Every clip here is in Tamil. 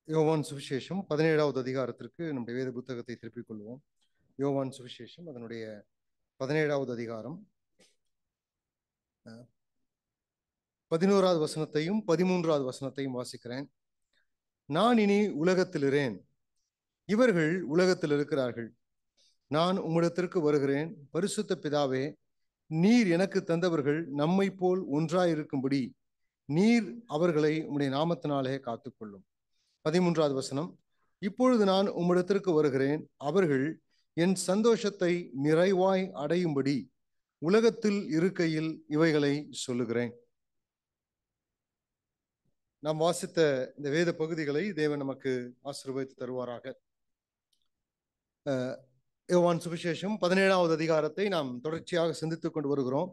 யோவான் சுவிசேஷம் 17வது அதிகாரத்திற்கு நம்முடைய வேத புத்தகத்தை திருப்பிக் கொள்வோம். யோவான் சுவிசேஷம் அதனுடைய 17வது அதிகாரம் 11வது வசனத்தையும் 13வது வசனத்தையும் வாசிக்கிறேன். நான் இனி உலகத்திலிரேன், இவர்கள் உலகத்தில் இருக்கிறார்கள். நான் உம்மிடத்திற்கு வருகிறேன். பரிசுத்த பிதாவே, நீர் எனக்கு தந்தவர்கள் நம்மை போல் ஒன்றாயிருக்கும்படி நீர் அவர்களை உம்முடைய நாமத்தினாலே காத்துக்கொள்ளும். 13வது வசனம், இப்பொழுது நான் உம்மிடத்திற்கு வருகிறேன். அவர்கள் என் சந்தோஷத்தை நிறைவாய் அடையும்படி உலகத்தில் இருக்கையில் இவைகளை சொல்லுகிறேன். நாம் வாசித்த இந்த வேத பகுதிகளை தேவன் நமக்கு ஆசீர்வதித்து தருவாராக. யோவான் சுவிசேஷம் 17வது அதிகாரத்தை நாம் தொடர்ச்சியாக சிந்தித்துக் கொண்டு வருகிறோம்.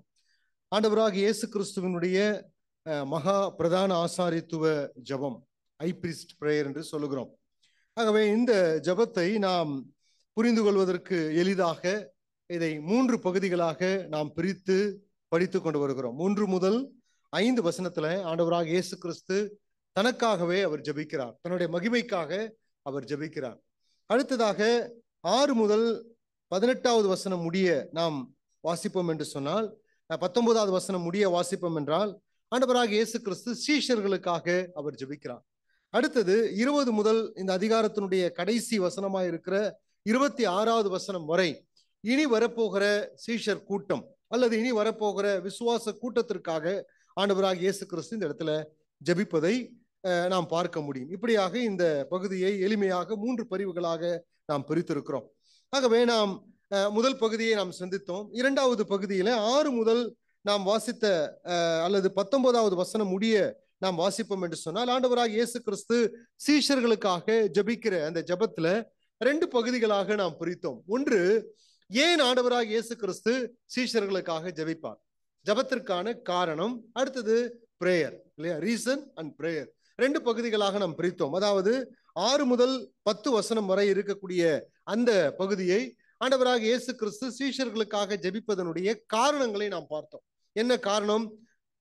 ஆண்டவராகிய இயேசு கிறிஸ்துவினுடைய மகா பிரதான ஆசாரித்துவ ஜபம், ஹை பிரீஸ்ட் பிரேயர் என்று சொல்லுகிறோம். ஆகவே இந்த ஜபத்தை நாம் புரிந்து கொள்வதற்கு எளிதாக இதை 3 பகுதிகளாக நாம் பிரித்து படித்து கொண்டு வருகிறோம். 1 முதல் 5 வசனத்துல ஆண்டவராக இயேசு கிறிஸ்து தனக்காகவே அவர் ஜபிக்கிறார், தன்னுடைய மகிமைக்காக அவர் ஜபிக்கிறார். அடுத்ததாக 6 முதல் 18வது வசனம் முடிய நாம் வாசிப்போம் என்று சொன்னால், 19வது வசனம் முடிய வாசிப்போம் என்றால், ஆண்டவராக இயேசு கிறிஸ்து சீஷர்களுக்காக அவர் ஜபிக்கிறார். அடுத்தது 20 முதல் இந்த அதிகாரத்தினுடைய கடைசி வசனமாய் இருக்கிற 26வது வசனம் வரை இனி வரப்போகிற சீஷர் கூட்டம் அல்லது இனி வரப்போகிற விசுவாச கூட்டத்திற்காக ஆண்டவராக இயேசு கிறிஸ்து இந்த இடத்துல ஜபிப்பதை நாம் பார்க்க முடியும். இப்படியாக இந்த பகுதியை எளிமையாக 3 பிரிவுகளாக நாம் பிரித்திருக்கிறோம். ஆகவே நாம் முதல் பகுதியை நாம் சிந்தித்தோம். 2வது பகுதியில 6 முதல் நாம் வாசித்த அல்லது 19வது வசனம் முடிய நாம் வாசிப்போம் என்று சொன்னால், ஆண்டவராக இயேசு கிறிஸ்து சீஷர்களுக்காக ஜபிக்கிற அந்த ஜபத்துல 2 பகுதிகளாக நாம் பிரித்தோம். ஒன்று, ஏன் ஆண்டவராக இயேசு கிறிஸ்து சீஷர்களுக்காக ஜபிப்பார், ஜபத்திற்கான காரணம். அடுத்தது பிரேயர், இல்லையா, ரீசன் அண்ட் பிரேயர். 2 பகுதிகளாக நாம் பிரித்தோம். அதாவது 6 முதல் 10 வசனம் வரை இருக்கக்கூடிய அந்த பகுதியை ஆண்டவராக இயேசு கிறிஸ்து சீஷர்களுக்காக ஜபிப்பதனுடைய காரணங்களை நாம் பார்த்தோம். என்ன காரணம்?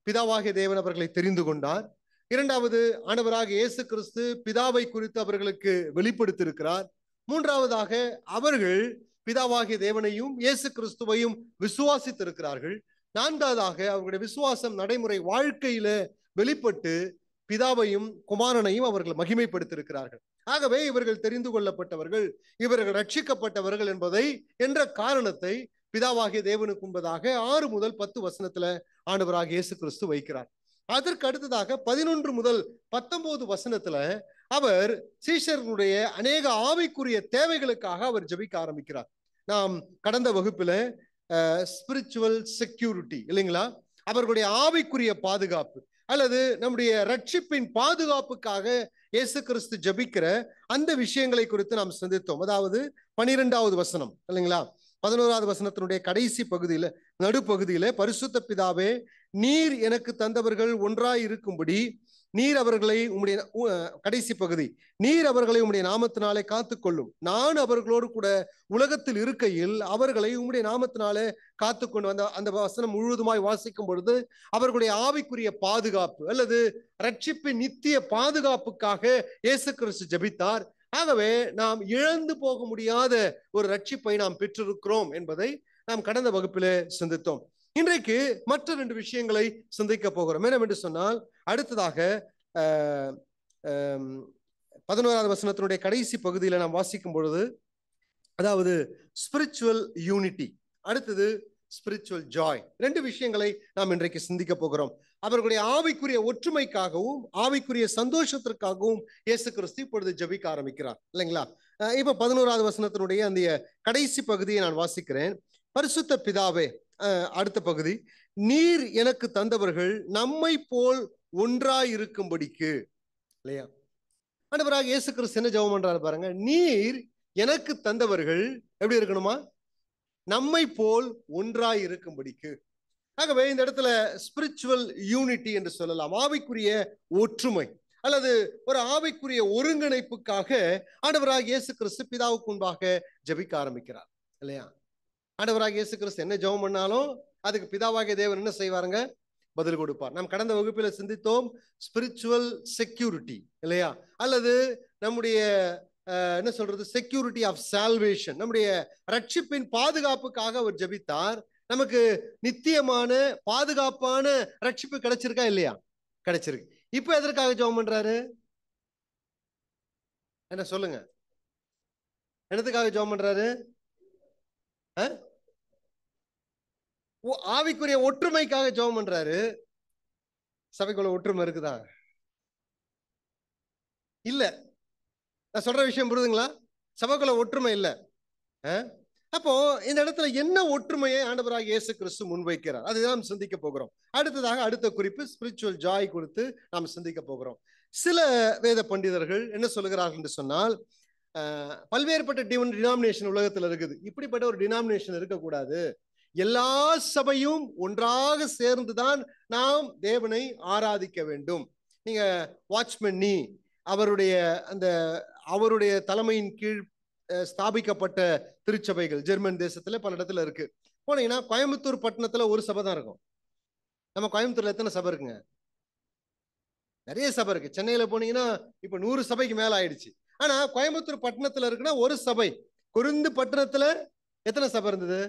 பிதாவாகிய தேவன் அவர்களை தெரிந்து கொண்டார். 2வது, ஆண்டவராக இயேசு கிறிஸ்து பிதாவை குறித்து அவர்களுக்கு வெளிப்படுத்தியிருக்கிறார். 3வதாக, அவர்கள் பிதாவாகிய தேவனையும் இயேசு கிறிஸ்துவையும் விசுவாசித்திருக்கிறார்கள். 4வதாக, அவர்களுடைய விசுவாசம் நடைமுறை வாழ்க்கையில வெளிப்பட்டு பிதாவையும் குமாரனையும் அவர்கள் மகிமைப்படுத்தியிருக்கிறார்கள். ஆகவே இவர்கள் தெரிந்து கொள்ளப்பட்டவர்கள், இவர்கள் ரட்சிக்கப்பட்டவர்கள் என்பதை என்ற காரணத்தை பிதாவாகிய தேவனுக்கு முன்பதாக 6 முதல் 10 வசனத்துல ஆண்டவராக இயேசு கிறிஸ்து வைக்கிறார். அதற்கு அடுத்ததாக 11 முதல் 19 வசனத்துல அவர் சீஷர்களுடைய அநேக ஆவிக்குரிய தேவைகளுக்காக அவர் ஜபிக்க ஆரம்பிக்கிறார். நாம் கடந்த வகுப்புல ஸ்பிரிச்சுவல் செக்யூரிட்டி, இல்லைங்களா, அவர்களுடைய ஆவிக்குரிய பாதுகாப்பு அல்லது நம்முடைய ரட்சிப்பின் பாதுகாப்புக்காக இயேசு கிறிஸ்து ஜபிக்கிற அந்த விஷயங்களை குறித்து நாம் சிந்தித்தோம். அதாவது 12வது வசனம், இல்லைங்களா, 11வது வசனத்தினுடைய கடைசி பகுதியில, நடுப்பகுதியில, பரிசுத்த பிதாவே, நீர் எனக்கு தந்தவர்கள் ஒன்றாய் இருக்கும்படி நீர் அவர்களை உம்முடைய, கடைசி பகுதி, நீர் அவர்களை உம்முடைய நாமத்தினாலே காத்துக்கொள்ளும். நான் அவர்களோடு கூட உலகத்தில் இருக்கையில் அவர்களை உம்முடைய நாமத்தினாலே காத்துக்கொண்டு வந்த அந்த வசனம் முழுவதுமாய் வாசிக்கும் பொழுது அவர்களுடைய ஆவிக்குரிய பாதுகாப்பு அல்லது ரட்சிப்பின் நித்திய பாதுகாப்புக்காக இயேசு கிறிஸ்து ஜபித்தார். ஆகவே நாம் இழந்து போக முடியாத ஒரு ரட்சிப்பை நாம் பெற்றிருக்கிறோம் என்பதை நாம் கடந்த வகுப்பிலே சிந்தித்தோம். இன்றைக்கு மற்ற 2 விஷயங்களை சிந்திக்க போகிறோம். என்னவென்று சொன்னால், அடுத்ததாக 11வது வசனத்தினுடைய கடைசி பகுதியில நாம் வாசிக்கும் பொழுது, அதாவது ஸ்பிரிச்சுவல் யூனிட்டி, அடுத்தது ஸ்பிரிச்சுவல் ஜாய், 2 விஷயங்களை நாம் இன்றைக்கு சிந்திக்க போகிறோம். அவர்களுடைய ஆவிக்குரிய ஒற்றுமைக்காகவும் ஆவிக்குரிய சந்தோஷத்திற்காகவும் இயேசு கிறிஸ்து இப்பொழுது ஜபிக்க ஆரம்பிக்கிறார், இல்லைங்களா. இப்ப 11வது வசனத்தினுடைய அந்த கடைசி பகுதியை நான் வாசிக்கிறேன். பரிசுத்த பிதாவே, அடுத்த பகுதி, நீர் எனக்கு தந்தவர்கள் நம்மை போல் ஒன்றாய் இருக்கும்படிக்கு, இல்லையா. ஆண்டவராக இயேசு கிறிஸ்து என்ன ஜெபம் பண்றாரு பாருங்க, நீர் எனக்கு தந்தவர்கள் எப்படி இருக்கணுமா, நம்மை போல் ஒன்றாய் இருக்கும்படிக்கு. ஆகவே இந்த இடத்துல ஸ்பிரிச்சுவல் யூனிட்டி என்று சொல்லலாம், ஆவிக்குரிய ஒற்றுமை அல்லது ஒரு ஆவிக்குரிய ஒருங்கிணைப்புக்காக ஆண்டவராக இயேசு கிறிஸ்து பிதாவுக்கு முன்பாக ஜபிக்க ஆரம்பிக்கிறார், இல்லையா. ஆண்டவராக இயேசு கிறிஸ்து என்ன ஜெபம் பண்ணாலும் அதுக்கு பிதாவாகிய தேவன் என்ன செய்வாருங்க, பதில் கொடுப்பார். நாம் கடந்த வகுப்பில சிந்தித்தோம் ஸ்பிரிச்சுவல் செக்யூரிட்டி, இல்லையா, அல்லது நம்முடைய என்ன சொல்றது, செக்யூரிட்டி ஆஃப் சால்வேஷன், நம்முடைய ரட்சிப்பின் பாதுகாப்புக்காக அவர் ஜெபித்தார். நமக்கு நித்தியமான பாதுகாப்பான ரட்சிப்பு கிடைச்சிருக்கா இல்லையா? கிடைச்சிருக்கு. இப்ப எதற்காக ஜெபம் பண்றாரு? என்ன சொல்லுங்க, என்னத்துக்காக ஜெபம் பண்றாரு? ஆவிக்குரிய ஒற்றுமைக்காக ஜெபம் பண்றாரு. சபைக்குள்ள ஒற்றுமை இருக்குதா? இல்ல. நான் சொல்ற விஷயம் புரியுதுங்களா? சபைக்குள்ள ஒற்றுமை இல்ல. அப்போ இந்த இடத்துல என்ன ஒற்றுமையை ஆண்டவராக இயேசு கிறிஸ்து முன்வைக்கிறார், அதுதான் சிந்திக்க போகிறோம். அடுத்ததாக அடுத்த குறிப்பு ஸ்பிரிச்சுவல் ஜாய் கொடுத்து நாம் சிந்திக்க போகிறோம். சில வேத பண்டிதர்கள் என்ன சொல்லுகிறார்கள் என்று சொன்னால், பல்வேறுபட்ட டினாமினேஷன் உலகத்தில் இருக்குது. இப்படிப்பட்ட ஒரு டினாமினேஷன் இருக்கக்கூடாது. எல்லா சபையும் ஒன்றாக சேர்ந்துதான் நாம் தேவனை ஆராதிக்க வேண்டும். நீங்க வாட்ச்மேன் நீ அவருடைய தலைமையின் கீழ் ஸ்தாபிக்கப்பட்ட திருச்சபைகள் ஜெர்மன் தேசத்துல பல இடத்துல இருக்கு. போனீங்கன்னா கோயம்புத்தூர் பட்டணத்துல ஒரு சபை தான் இருக்கும். நம்ம கோயம்புத்தூர்ல எத்தனை சபை இருக்குங்க? நிறைய சபை இருக்கு. சென்னையில போனீங்கன்னா இப்ப 100 சபைக்கு மேல ஆயிடுச்சு. ஆனா கோயம்புத்தூர் பட்டணத்துல இருக்குன்னா ஒரு சபை. கொரிந்து பட்டணத்துல எத்தனை சபை இருந்தது?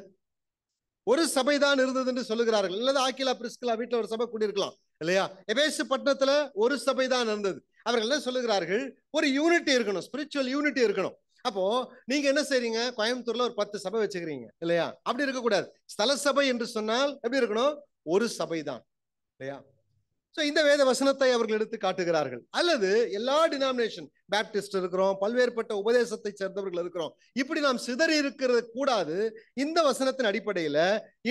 ஒரு சபை தான் இருந்தது என்று சொல்லுகிறார்கள். இல்லது ஆக்கிலா பிரிஸ்கிலா வீட்டுல ஒரு சபை கூடியிருக்கலாம் இல்லையா? எபேசு பட்டணத்துல ஒரு சபை தான் இருந்தது. அவர்கள் என்ன சொல்லுகிறார்கள்? ஒரு யூனிட்டி இருக்கணும், ஸ்பிரிச்சுவல் யூனிட்டி இருக்கணும். அப்போ நீங்க என்ன செய்றீங்க? கோயம்புத்தூர்ல ஒரு 10 சபை வச்சுக்கிறீங்க இல்லையா? அப்படி இருக்கக்கூடாது. ஸ்தல சபை என்று சொன்னால் எப்படி இருக்கணும்? ஒரு சபை தான் இல்லையா? இந்த வேத வசனத்தை அவர்கள் எடுத்து காட்டுகிறார்கள். அல்லது எல்லா டினாமினேஷன், பேப்டிஸ்ட் இருக்கிறோம், பல்வேறுபட்ட உபதேசத்தை சேர்ந்தவர்கள் இருக்கிறோம், இப்படி நாம் சிதறி இருக்கிறது கூடாது. இந்த வசனத்தின் அடிப்படையில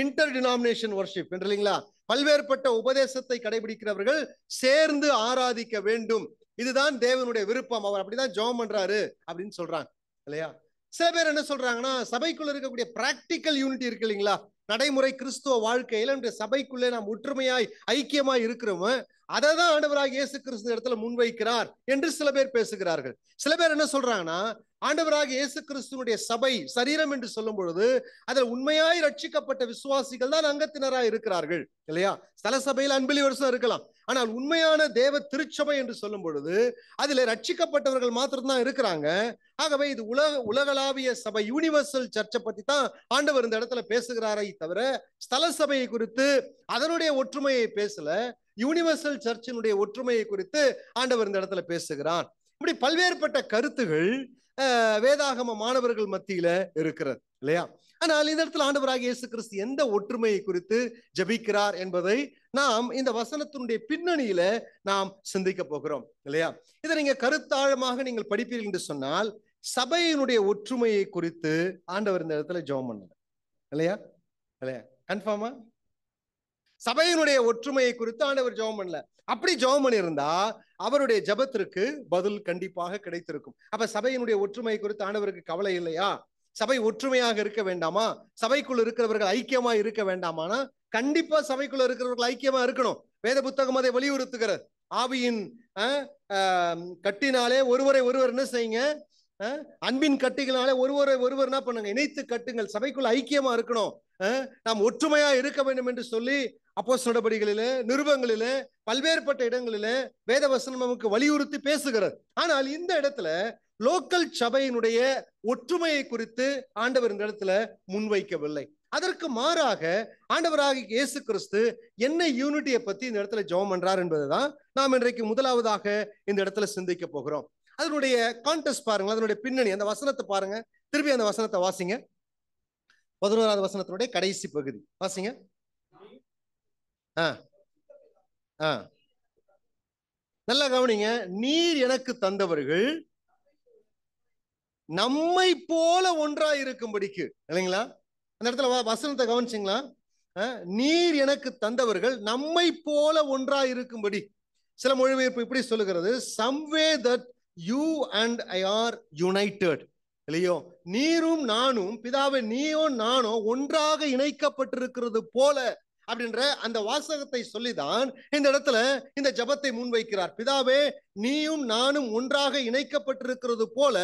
இன்டர் டினாமினேஷன் வர்ஷிப் என்று இல்லைங்களா, பல்வேறுபட்ட உபதேசத்தை கடைபிடிக்கிறவர்கள் சேர்ந்து ஆராதிக்க வேண்டும். இதுதான் தேவனுடைய விருப்பம். அவர் அப்படிதான் ஜெபம் பண்றாரு அப்படின்னு சொல்றாங்க இல்லையா? சில பேர் என்ன சொல்றாங்கன்னா, சபைக்குள்ள இருக்கக்கூடிய பிராக்டிக்கல் யூனிட்டி இருக்கு இல்லைங்களா, நடைமுறை கிறிஸ்துவ வாழ்க்கையில சபைக்குள்ளே நாம் ஒற்றுமையாய் ஐக்கியமாய் இருக்கிறோம், அதை தான் ஆண்டவராக இயேசு கிறிஸ்து இடத்துல முன்வைக்கிறார் என்று சில பேர் பேசுகிறார்கள். சில பேர் என்ன சொல்றாங்கன்னா, ஆண்டவராக இயேசு கிறிஸ்துவனுடைய சபை சரீரம் என்று சொல்லும் பொழுது அதில் உண்மையாய் ரட்சிக்கப்பட்ட விசுவாசிகள் தான் அங்கத்தினராய் இருக்கிறார்கள் இல்லையா? ஸ்தல சபையில் அன்பிலிவர்ஸும் இருக்கலாம். ஆனால் உண்மையான தேவ திருச்சபை என்று சொல்லும் பொழுது அதில் ரட்சிக்கப்பட்டவர்கள் மாத்திரம்தான் இருக்கிறாங்க. ஆகவே இது உலகளாவிய சபை, யூனிவர்சல் சர்ச்சை பத்தி தான் ஆண்டவர் இந்த இடத்துல பேசுகிறாரை தவிர ஸ்தல சபையை குறித்து அதனுடைய ஒற்றுமையை பேசல. யூனிவர்சல் சர்ச்சினுடைய ஒற்றுமையை குறித்து ஆண்டவர் இந்த இடத்துல பேசுகிறார். இப்படி பல்வேறுபட்ட கருத்துகள் வேதாகம மாணவர்கள் மத்தியில இருக்கிறது இல்லையா? ஆனால் இந்த இடத்துல ஆண்டவராக இயேசு கிறிஸ்து எந்த ஒற்றுமையை குறித்து ஜெபிக்கிறார் என்பதை நாம் இந்த வசனத்தினுடைய பின்னணியில நாம் சிந்திக்க போகிறோம் இல்லையா? இதை நீங்க கருத்தாழமாக நீங்கள் படிப்பீர்கள் என்று சொன்னால், சபையினுடைய ஒற்றுமையை குறித்து ஆண்டவர் இந்த இடத்துல ஜெபம் பண்ணல இல்லையா? இல்லையா? கன்ஃபார்மா? சபையினுடைய ஒற்றுமையை குறித்து ஆண்டவர் ஜெபம் பண்ணல. அப்படி ஜெபம் பண்ணியிருந்தா அவருடைய ஜெபத்திற்கு பதில் கண்டிப்பாக கிடைத்திருக்கும். அப்ப சபையினுடைய ஒற்றுமை குறித்து ஆண்டவருக்கு கவலை இல்லையா? சபை ஒற்றுமையாக இருக்க வேண்டாமா? சபைக்குள் இருக்கிறவர்கள் ஐக்கியமா இருக்க வேண்டாமானா கண்டிப்பா சபைக்குள்ள இருக்கிறவர்கள் ஐக்கியமா இருக்கணும். வேத புத்தகம் அதை வலியுறுத்துகிறது. ஆவியின் கட்டினாலே ஒருவரை ஒருவர் என்ன செய்யுங்க? அன்பின் கட்டிகளாலே ஒருவரை ஒருவர் என்ன பண்ணுங்க? இணைத்து கட்டுங்கள். சபைக்குள்ள ஐக்கியமா இருக்கணும், நாம் ஒற்றுமையா இருக்க வேண்டும் என்று சொல்லி அப்போஸ்தலர் நடபடிகளிலே, நிருபங்களிலே, பல்வேறுபட்ட இடங்களிலே வேதவசனம் நமக்கு வலியுறுத்தி பேசுகிறது. ஆனால் இந்த இடத்துல லோக்கல் சபையினுடைய ஒற்றுமையை குறித்து ஆண்டவர் இந்த இடத்துல முன்வைக்கவில்லை. அதற்கு மாறாக ஆண்டவராக இயேசு கிறிஸ்து என்ன யூனிட்டியை பத்தி இந்த இடத்துல ஜெபம் பண்றார் என்பதுதான் நாம் இன்றைக்கு முதலாவதாக இந்த இடத்துல சிந்திக்க போகிறோம். அதனுடைய கான்டெக்ஸ்ட் பாருங்க, அதனுடைய பின்னணி, அந்த வசனத்தை பாருங்க. திருப்பி அந்த வசனத்தை வாசிங்க. 11வது வசனத்தினுடைய கடைசி பகுதி வாசிங்க. நல்லா கவனிங்க. நீர் எனக்கு தந்தவர்கள் நம்மை போல ஒன்றா இருக்கும்படிக்கு இல்லைங்களா? அந்த இடத்துல வசனத்தை கவனிச்சிங்களா? நீர் எனக்கு தந்தவர்கள் நம்மை போல ஒன்றா இருக்கும்படி. சில மொழிபெயர்ப்பு இப்படி சொல்லுகிறது, someway that you and I are united. இல்லையோ, நீரும் நானும், பிதாவே நீயும் நானும் ஒன்றாக இணைக்கப்பட்டிருக்கிறது போல அப்படின்ற அந்த வாசகத்தை சொல்லிதான் இந்த இடத்துல இந்த ஜெபத்தை முன்வைக்கிறார். பிதாவே நீயும் நானும் ஒன்றாக இணைக்கப்பட்டிருக்கிறது போல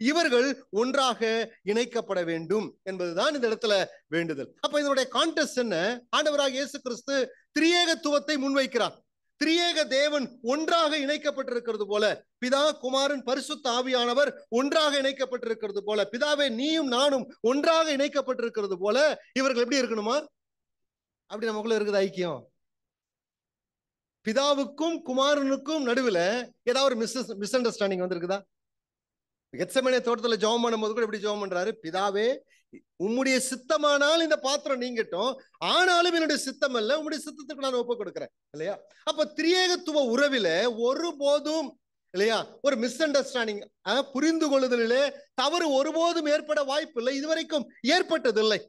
இவர்கள் ஒன்றாக இணைக்கப்பட வேண்டும் என்பதுதான் இந்த இடத்துல வேண்டுதல். அப்ப இதனுடைய கான்டெக்ஸ்ட் என்ன? ஆண்டவராக இயேசு கிறிஸ்து திரியேகத்துவத்தை முன்வைக்கிறார். திரியேக தேவன் ஒன்றாக இணைக்கப்பட்டிருக்கிறது போல, பிதா குமாரன் பரிசுத்த ஆவியானவர் ஒன்றாக இணைக்கப்பட்டிருக்கிறது போல, பிதாவே நீயும் நானும் ஒன்றாக இணைக்கப்பட்டிருக்கிறது போல இவர்கள் எப்படி இருக்கணுமா? அப்படி நமக்குள்ள இருக்குது ஐக்கியம். பிதாவுக்கும் குமாரனுக்கும் நடுவில் ஏதாவது ஒரு மிஸ் அண்டர்ஸ்டாண்டிங் வந்திருக்குதா? கெத்செமனே தோட்டத்துல ஜெபம் பண்ணும்போது கூட எப்படி ஜெபம் பண்றாரு? பிதாவே உம்முடைய சித்தமானால் இந்த பாத்திரம் நீங்கட்டும், ஆனாலும் என்னுடைய சித்தம் அல்ல, உம்முடைய சித்தத்துக்கு நான் ஒப்பு கொடுக்கிறேன் இல்லையா? அப்ப திரியேகத்துவ உறவில ஒருபோதும் இல்லையா ஒரு மிஸ் அண்டர்ஸ்டாண்டிங், புரிந்து கொள்ளுதலிலே தவறு ஒருபோதும் ஏற்பட வாய்ப்பு இல்லை, இதுவரைக்கும் ஏற்பட்டதில்லை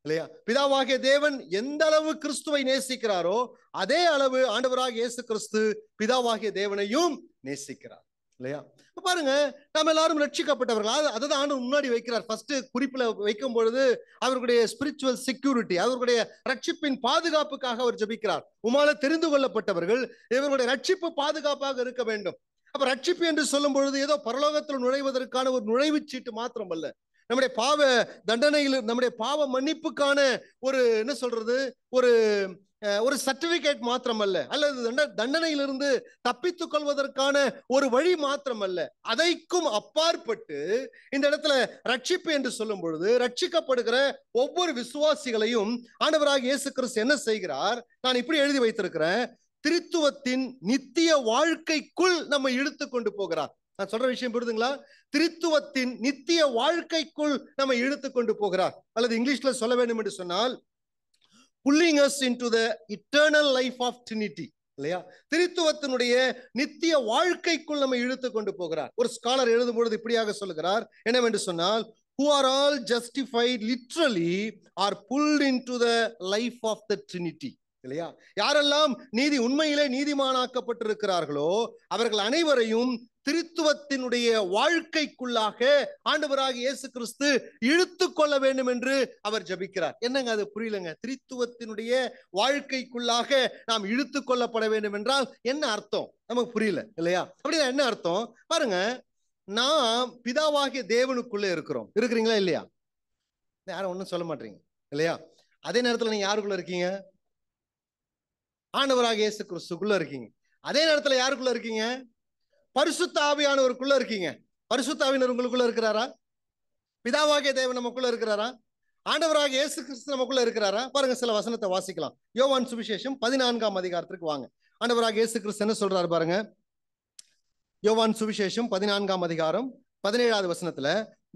இல்லையா? பிதாவாகிய தேவன் எந்த அளவு கிறிஸ்துவை நேசிக்கிறாரோ அதே அளவு ஆண்டவராக இயேசு கிறிஸ்து பிதாவாகிய தேவனையும் நேசிக்கிறார் இல்லையா? பாருங்க, நம்ம எல்லாரும் ரட்சிக்கப்பட்டவர்கள். அதுதான் ஆண்டு முன்னாடி வைக்கிறார். ஃபர்ஸ்ட் குறிப்புல வைக்கும் பொழுது அவர்களுடைய ஸ்பிரிச்சுவல் செக்யூரிட்டி, அவர்களுடைய ரட்சிப்பின் பாதுகாப்புக்காக அவர் ஜெபிக்கிறார். உமால தெரிந்து கொள்ளப்பட்டவர்கள், இவர்களுடைய ரட்சிப்பு பாதுகாப்பாக இருக்க வேண்டும். அப்ப ரட்சிப்பு என்று சொல்லும் பொழுது ஏதோ பரலோகத்தில் நுழைவதற்கான ஒரு நுழைவுச் சீட்டு மாத்திரம் அல்ல, நம்முடைய பாவ தண்டனையில், நம்முடைய பாவ மன்னிப்புக்கான ஒரு என்ன சொல்றது, ஒரு சர்டிபிகேட் மாத்திரம் அல்ல, அல்லது தண்டனையிலிருந்து தப்பித்துக் கொள்வதற்கான ஒரு வழி மாத்திரம் அல்ல. அதைக்கும் அப்பாற்பட்டு இந்த இடத்துல ரட்சிப்பு என்று சொல்லும் பொழுது ரட்சிக்கப்படுகிற ஒவ்வொரு விசுவாசிகளையும் ஆண்டவராக இயேசு கிறிஸ்து என்ன செய்கிறார்? நான் இப்படி எழுதி வைத்திருக்கிறேன், திரித்துவத்தின் நித்திய வாழ்க்கைக்குள் நம்ம இழுத்து கொண்டு போகிறார். நான் சொல்ற விஷயம் புரியுதுங்களா? திரித்துவத்தின் நித்திய வாழ்க்கைக்குள் நம்ம இழுத்து கொண்டு போகிறார். அல்லது இங்கிலீஷ்ல சொல்ல வேண்டும் என்று சொன்னால் pulling us into the eternal life of Trinity இல்லையா? திரித்துவத்தினுடைய நித்திய வாழ்க்கைக்குள் நம்ம இழுத்து கொண்டு போகிறார். ஒரு ஸ்காலர் எழுதும் பொழுது இப்படியாக சொல்லுகிறார், என்னவென்று சொன்னால், who are all justified literally are pulled into the life of the Trinity இல்லையா? யாரெல்லாம் உண்மையிலே நீதிமானாக்கப்பட்டிருக்கிறார்களோ அவர்கள் அனைவரையும் திரித்துவத்தினுடைய வாழ்க்கைக்குள்ளாக ஆண்டவராக இயேசு கிறிஸ்து இழுத்து கொள்ள வேண்டும் என்று அவர் ஜெபிக்கிறார். என்னங்க அது புரியலங்க? திரித்துவத்தினுடைய வாழ்க்கைக்குள்ளாக நாம் இழுத்து கொள்ளப்பட வேண்டும் என்றால் என்ன அர்த்தம்? நமக்கு புரியல இல்லையா? அப்படின்னா என்ன அர்த்தம் பாருங்க. நாம் பிதாவாகிய தேவனுக்குள்ளே இருக்கிறீங்களா இல்லையா? யாரும் ஒன்றும் சொல்ல மாட்டீங்க இல்லையா? அதே நேரத்தில் நீங்க யாருக்குள்ள இருக்கீங்க? ஆண்டவராக இயேசு கிறிஸ்துக்குள்ள இருக்கீங்க. அதே நேரத்துல யாருக்குள்ள இருக்கீங்க? பரிசுத்த ஆவியானவருக்குள்ள இருக்கீங்க. பரிசுத்த ஆவியானவர் உங்களுக்குள்ள இருக்கிறாரா? பிதாவாகிய தேவன் நமக்குள்ள இருக்கிறாரா? ஆண்டவராக இயேசு கிறிஸ்து நமக்குள்ள இருக்கிறாரா? பாருங்க, சில வசனத்தை வாசிக்கலாம். யோவான் சுவிசேஷம் 14ஆம் அதிகாரத்திற்கு வாங்க. ஆண்டவராக இயேசு கிறிஸ்து என்ன சொல்றாரு பாருங்க. யோவான் சுவிசேஷம் 14ஆம் அதிகாரம் 17வது வசனத்துல,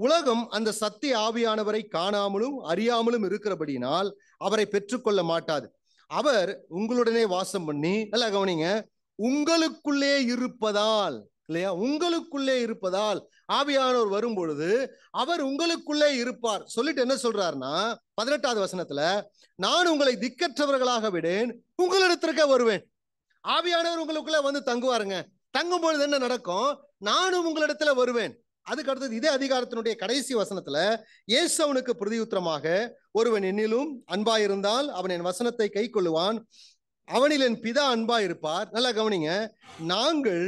உலகம் அந்த சத்திய ஆவியானவரை காணாமலும் அறியாமலும் இருக்கிறபடியினால் அவரை பெற்றுக்கொள்ள மாட்டாது. அவர் உங்களுடனே வாசம் பண்ணி, நல்லா கவனிங்க, உங்களுக்குள்ளே இருப்பதால் இல்லையா? உங்களுக்குள்ளே இருப்பதால் ஆவியானவர் வரும் பொழுது அவர் உங்களுக்குள்ளே இருப்பார். சொல்லிட்டு என்ன சொல்றாருன்னா 18வது வசனத்துல, நான் உங்களை திக்கற்றவர்களாக விடேன், உங்களிடத்திற்கே வருவேன். ஆவியானவர் உங்களுக்குள்ள வந்து தங்குவாருங்க. தங்கும் பொழுது என்ன நடக்கும்? நானும் உங்களிடத்துல வருவேன். அதுக்கு அடுத்தது இதே அதிகாரத்தினுடைய கடைசி வசனத்துல, இயேசு அவனுக்கு பிரதியுத்தரமாக, ஒருவன் என்னிலும் அன்பாயிருந்தால் அவன் என் வசனத்தை கை கொள்ளுவான், அவனில் என் பிதா அன்பாயிருப்பார். நல்லா கவனிங்க, நாங்கள்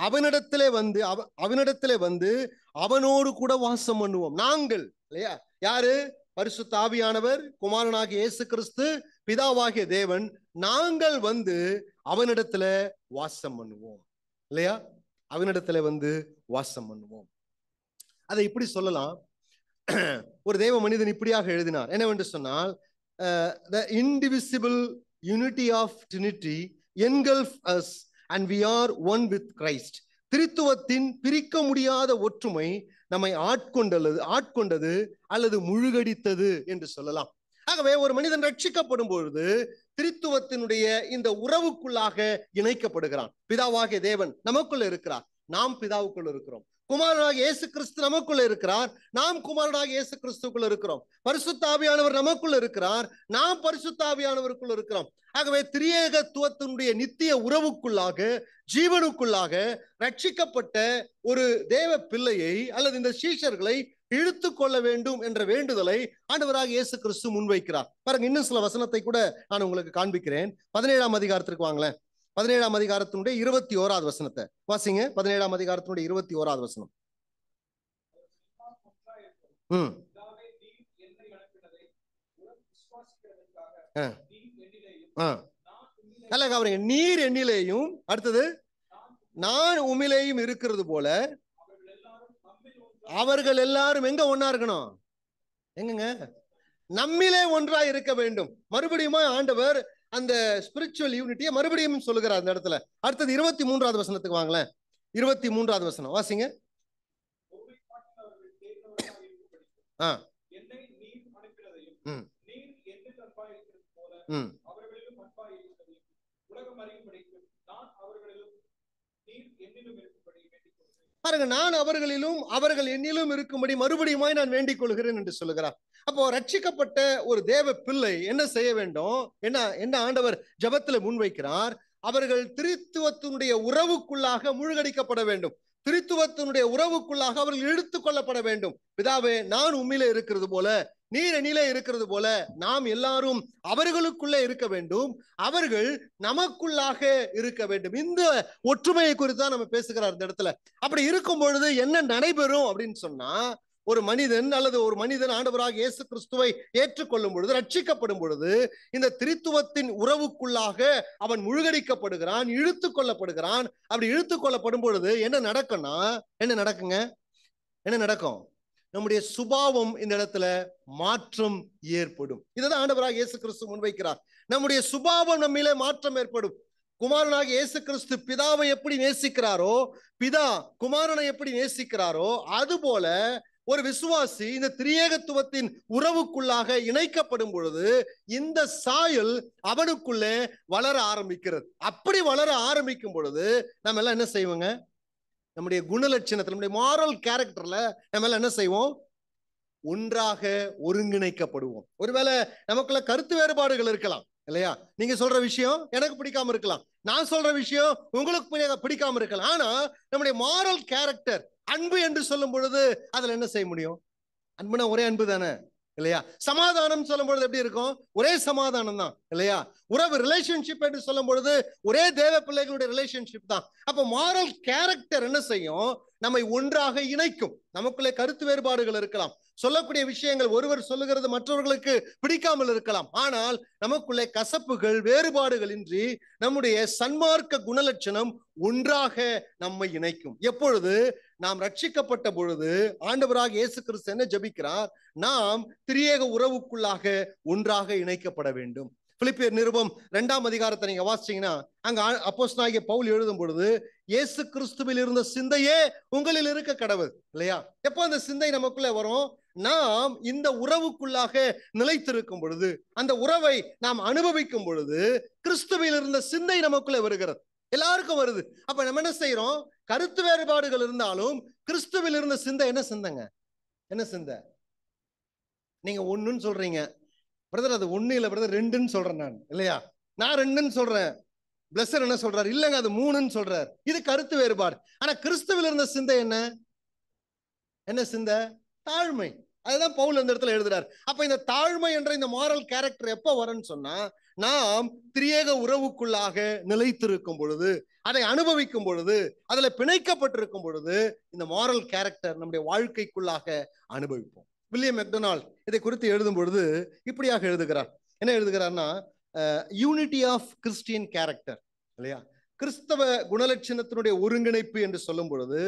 அவனிடத்திலே வந்து அவனோடு கூட வாசம் பண்ணுவோம். நாங்கள் இல்லையா? யாரு? பரிசுத்த ஆவியானவர், குமாரனாகிய இயேசு கிறிஸ்து, பிதாவாகிய தேவன். நாங்கள் வந்து அவனிடத்துல வாசம் பண்ணுவோம் இல்லையா? அவனிடத்துல வந்து வாசம் பண்ணுவோம். அதை இப்படி சொல்லலாம். ஒரு தேவ மனிதன் இப்படியாக எழுதினார், என்னவென்று சொன்னால், the indivisible unity of Trinity engulfs us and we are one with Christ. திரித்துவத்தின் பிரிக்க முடியாத ஒற்றுமை நம்மை ஆட்கொண்டது அல்லது முழுகடித்தது என்று சொல்லலாம். ஆகவே ஒரு மனிதன் ரட்சிக்கப்படும் பொழுது திரித்துவத்தினுடைய இந்த உறவுக்குள்ளாக இணைக்கப்படுகிறான். பிதாவாகிய தேவன் நமக்குள்ள இருக்கிறார், நாம் பிதாவுக்குள்ள இருக்கிறோம். குமாரனாக இயேசு கிறிஸ்து நமக்குள்ள இருக்கிறார், நாம் குமாரனாக இயேசு கிறிஸ்துக்குள்ள இருக்கிறோம். பரிசுத்த ஆவியானவர் நமக்குள்ள இருக்கிறார், நாம் பரிசுத்த ஆவியானவருக்குள்ள இருக்கிறோம். ஆகவே திரியேகத்துவத்தினுடைய நித்திய உறவுக்குள்ளாக, ஜீவனுக்குள்ளாக ரட்சிக்கப்பட்ட ஒரு தேவ பிள்ளையை அல்லது இந்த சீஷர்களை இழுத்து கொள்ள வேண்டும் என்ற வேண்டுதலை ஆண்டவராக இயேசு கிறிஸ்து முன்வைக்கிறார். பாருங்க, இன்னும் சில வசனத்தை கூட நான் உங்களுக்கு காண்பிக்கிறேன். 17ஆம் அதிகாரத்திற்கு வாங்களேன். 17ஆம் அதிகாரத்தினுடைய 21வது வசனத்தை வாசிங்க. 17ஆம் அதிகாரத்தினுடைய 21வது வசனம். நல்லா கவனிங்க. நீர் என்னிலேயும், அடுத்தது நான் உம்மிலேயும் இருக்கிறது போல அவர்கள் எல்லாரும் எங்க ஒண்ணா இருக்கணும்? எங்கங்க? நம்மிலே ஒன்றா இருக்க வேண்டும். மறுபடியும் ஆண்டவர் அந்த ஸ்பிரிச்சுவல் யூனிட்டியை மறுபடியும் சொல்லுகிறார் அந்த இடத்துல. அடுத்தது 23வது வசனத்துக்கு வாங்களேன். 23வது வசனம் வாசிங்க. பாருங்க, நான் அவர்களிலும் அவர்கள் என்னிலும் இருக்கும்படி மறுபடியுமாய் நான் வேண்டிக் கொள்கிறேன் என்று சொல்லுகிறார். அப்போ ரட்சிக்கப்பட்ட ஒரு தேவ பிள்ளை என்ன செய்ய வேண்டும்? என்ன ஆண்டவர் ஜெபத்துல முன்வைக்கிறார்? அவர்கள் திரித்துவத்தினுடைய உறவுக்குள்ளாக மூழ்கடிக்கப்பட வேண்டும். திரித்துவத்தினுடைய உறவுக்குள்ளாக அவர்கள் இழுத்துக் கொள்ளப்பட வேண்டும். பிதாவே, நான் உம்மிலே இருக்கிறது போல நீர் என்னிலே இருக்கிறது போல நாம் எல்லாரும் அவர்களுக்குள்ளே இருக்க வேண்டும், அவர்கள் நமக்குள்ளாக இருக்க வேண்டும். இந்த ஒற்றுமையை குறித்து தான் நம்ம பேசுகிறார் இந்த இடத்துல. அப்படி இருக்கும் பொழுது என்ன நடைபெறும் அப்படின்னு சொன்னா, ஒரு மனிதன் ஆண்டவராக இயேசு கிறிஸ்துவை ஏற்றுக்கொள்ளும் பொழுது, ரட்சிக்கப்படும் பொழுது, இந்த திரித்துவத்தின் உறவுக்குள்ளாக அவன் முழுகடிக்கப்படுகிறான், இழுத்துக் கொள்ளப்படுகிறான். அப்படி இழுத்துக் கொள்ளப்படும் பொழுது என்ன நடக்கும்னா, என்ன நடக்கும்? நம்முடைய சுபாவம் இந்த இடத்துல மாற்றம் ஏற்படும். இதுதான் ஆண்டவராக இயேசு கிறிஸ்து முன்வைக்கிறார். நம்முடைய சுபாவம் நம்மிலே மாற்றம் ஏற்படும். குமாரனாக இயேசு கிறிஸ்து பிதாவை எப்படி நேசிக்கிறாரோ, பிதா குமாரனை எப்படி நேசிக்கிறாரோ, அதுபோல ஒரு விசுவாசி இந்த திரியேகத்துவத்தின் உறவுக்குள்ளாக இணைக்கப்படும் பொழுது இந்த சாயல் அவனுக்குள்ளே வளர ஆரம்பிக்கிறது. அப்படி வளர ஆரம்பிக்கும் பொழுது நம்ம எல்லாம் என்ன செய்வோங்க? நம்முடைய குணலட்சணத்தில், நம்முடைய மாரல் கேரக்டர்ல நம்ம எல்லாம் என்ன செய்வோம்? ஒன்றாக ஒருங்கிணைக்கப்படுவோம். ஒருவேளை நமக்குள்ள கருத்து வேறுபாடுகள் இருக்கலாம் இல்லையா? நீங்க சொல்ற விஷயம் எனக்கு பிடிக்காம இருக்கலாம், நான் சொல்ற விஷயம் உங்களுக்கு பிடிக்காம இருக்கலாம். ஆனா நம்முடைய மாரல் கேரக்டர் அன்பு என்று சொல்லும் பொழுது அதுல என்ன செய்ய முடியும்? அன்புனா ஒரே அன்பு தானே இல்லையா? சமாதானம் சொல்லும் பொழுது எப்படி இருக்கும்? ஒரே சமாதானம் தான் இல்லையா? உறவு, ரிலேஷன்ஷிப் என்று சொல்லும் பொழுது ஒரே தேவ பிள்ளைகளுடைய ரிலேஷன்ஷிப் தான். அப்ப மாரல் கேரக்டர் என்ன செய்யும்? நம்மை ஒன்றாக இணைக்கும். நமக்குள்ளே கருத்து வேறுபாடுகள் இருக்கலாம், சொல்லக்கூடிய விஷயங்கள் ஒருவர் சொல்லுகிறது மற்றவர்களுக்கு பிடிக்காமல் இருக்கலாம். ஆனால் நமக்குள்ளே கசப்புகள், வேறுபாடுகள் இன்றி நம்முடைய சன்மார்க்க குணலட்சணம் ஒன்றாக நம்மை இணைக்கும். எப்பொழுது? நாம் ரட்சிக்கப்பட்ட பொழுது ஆண்டவராக இயேசு கிறிஸ்து என்ன ஜெபிக்கிறார்? நாம் திரியேக உறவுக்குள்ளாக ஒன்றாக இணைக்கப்பட வேண்டும். பிலிப்பியர் நிருபம் 2ஆம் அதிகாரத்தை நீங்க வாசிச்சீங்கன்னா, அங்க அப்போஸ்தலனாகிய பவுல் எழுதும் பொழுது, இயேசு கிறிஸ்துவில் இருந்த சிந்தையே உங்களில் இருக்க கடவுள் இல்லையா? எப்போ அந்த சிந்தை நமக்குள்ள வரும்? நாம் இந்த உறவுக்குள்ளாக நிலைத்திருக்கும் பொழுது, அந்த உறவை நாம் அனுபவிக்கும் பொழுது கிறிஸ்துவில் இருந்த சிந்தை நமக்குள்ள வருகிறது. எல்லாருக்கும் வருது. அப்ப நம்ம என்ன செய்யறோம்? கருத்து வேறுபாடுகள் இருந்தாலும் கிறிஸ்துவில் இருந்த சிந்தை என்ன சிந்தைங்க? என்ன சிந்தை? நீங்க ஒண்ணுன்னு சொல்றீங்க பிரதர், அது ஒண்ணு இல்ல பிரதர், 2ன்னு சொல்றேன் நான் இல்லையா? நான் 2ன்னு சொல்றேன், பிளஸர் என்ன சொல்றாரு? இல்லங்க அது 3ன்னு சொல்றாரு. இது கருத்து வேறுபாடு. ஆனா கிறிஸ்துவில் இருந்த சிந்தை என்ன சிந்தை? தாழ்மை. அதுதான் பவுல் அந்த இடத்துல எழுதுறாரு. அப்ப இந்த தாழ்மை என்ற இந்த மாரல் கேரக்டர் எப்ப வரும்னு சொன்னா, நாம் திரியேக உறவுக்குள்ளாக நிலைத்திருக்கும் பொழுது, அதை அனுபவிக்கும் பொழுது, அதுல பிணைக்கப்பட்டிருக்கும் பொழுது இந்த மாரல் கேரக்டர் நம்முடைய வாழ்க்கைக்குள்ளாக அனுபவிப்போம். வில்லியம் மெக்டொனால்ட் இதை குறித்து எழுதும் பொழுது இப்படியாக எழுதுகிறார். என்ன எழுதுகிறார்னா, யூனிட்டி ஆஃப் கிறிஸ்டியன் கேரக்டர் இல்லையா? கிறிஸ்தவ குணலட்சணத்தினுடைய ஒருங்கிணைப்பு என்று சொல்லும் பொழுது,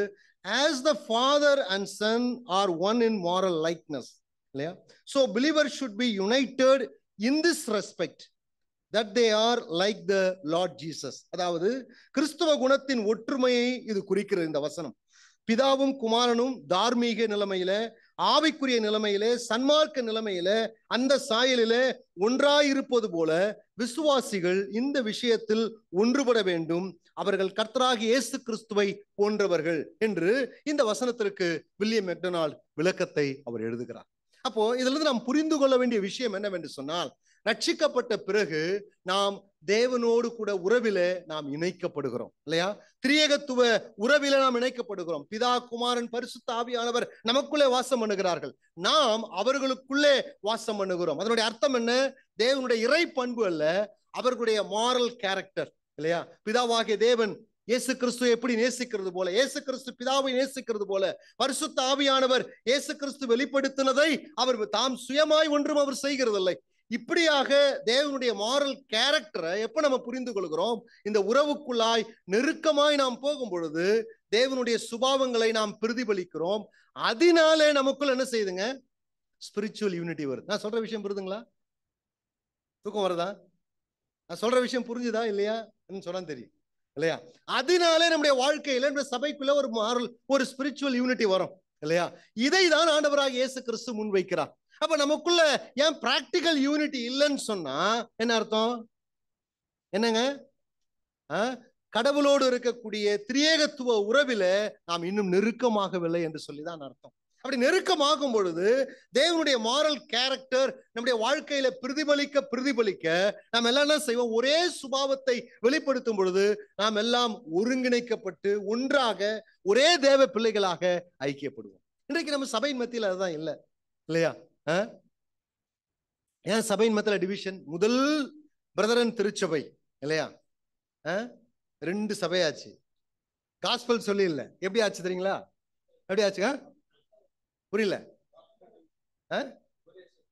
as the father and son are one in moral likeness இல்லையா? so believers should be united in this respect that they are like the Lord Jesus. அதாவது கிறிஸ்தவ குணத்தின் ஒற்றுமையை இது குறிக்கிறது இந்த வசனம். பிதாவும் குமாரனும் தார்மீக நிலைமையில, ஆவிக்குரிய நிலைமையிலே, சன்மார்க்க நிலைமையிலே, அந்த சாயலிலே ஒன்றாயிருப்பது போல விசுவாசிகள் இந்த விஷயத்தில் ஒன்றுபட வேண்டும். அவர்கள் கர்த்தராகிய இயேசு கிறிஸ்துவை போன்றவர்கள் என்று இந்த வசனத்திற்கு வில்லியம் மெக்டொனால்ட் விளக்கத்தை அவர் எழுதுகிறார். அப்போ இதுல இருந்து நாம் புரிந்து கொள்ள வேண்டிய விஷயம் என்னவென்று சொன்னால், ரட்சிக்கப்பட்ட பிறகு நாம் தேவனோடு கூட உறவிலே நாம் இணைக்கப்படுகிறோம் இல்லையா? திரியேகத்துவ உறவிலே நாம் இணைக்கப்படுகிறோம். பிதா, குமாரன், பரிசுத்த ஆவியானவர் நமக்குள்ளே வாசம் பண்ணுகிறார்கள், நாம் அவர்களுக்குள்ளே வாசம் பண்ணுகிறோம். அதனுடைய அர்த்தம் என்ன? தேவனுடைய இறை பண்பு அல்ல, அவர்களுடைய மாரல் கேரக்டர் இல்லையா? பிதாவாகிய தேவன் இயேசு கிறிஸ்து எப்படி நேசிக்கிறது போல, இயேசு கிறிஸ்து பிதாவை நேசிக்கிறது போல, பரிசுத்த ஆவியானவர் இயேசு கிறிஸ்து வெளிப்படுத்தினதை அவர் தாம் சுயமாய் ஒன்றும் அவர் செய்கிறதில்லை. இப்படியாக தேவனுடைய மாரல் கேரக்டரை எப்ப நம்ம புரிந்து கொள்கிறோம், இந்த உறவுக்குள்ளாய் நெருக்கமாய் நாம் போகும் பொழுது தேவனுடைய சுபாவங்களை நாம் பிரதிபலிக்கிறோம். அதனாலே நமக்குள்ள என்ன செய்யுதுங்க, ஸ்பிரிச்சுவல் யூனிட்டி வருது. நான் சொல்ற விஷயம் புரியுதுங்களா? தூக்கம் வருதா? நான் சொல்ற விஷயம் புரிஞ்சுதா இல்லையா சொன்னா தெரியும் இல்லையா? அதனாலே நம்முடைய வாழ்க்கையில நம்முடைய சபைக்குள்ள ஒரு மாரல், ஒரு ஸ்பிரிச்சுவல் யூனிட்டி வரும் இல்லையா? இதை தான் ஆண்டவராக இயேசு கிறிஸ்து முன்வைக்கிறார். அப்ப நமக்குள்ள ஏன் பிராக்டிக்கல் யூனிட்டி இல்லைன்னு சொன்னா என்ன அர்த்தம்? என்னங்க? கடவுளோடு இருக்கக்கூடிய திரியேகத்துவ உறவில நாம் இன்னும் நெருக்கமாகவில்லை என்று சொல்லிதான் அர்த்தம். அப்படி நெருக்கமாகும் பொழுது தேவனுடைய மாரல் கேரக்டர் நம்முடைய வாழ்க்கையில பிரதிபலிக்க நாம் எல்லாம் என்ன செய்வோம், ஒரே சுபாவத்தை வெளிப்படுத்தும் பொழுது நாம் எல்லாம் ஒருங்கிணைக்கப்பட்டு ஒன்றாக ஒரே தேவ பிள்ளைகளாக ஐக்கியப்படுவோம். இன்றைக்கு நம்ம சபையின் மத்தியில் அதுதான் இல்லை இல்லையா? ஏன் சபையின் மத்தியில் டிவிஷன்? முதல் பிரதரன் திருச்சபை இல்லையா? 2 சபையாச்சு. காஸ்பல் சொல்லி இல்லை, எப்படி ஆச்சு தெரியுங்களா? எப்படி ஆச்சுங்க? புரியல.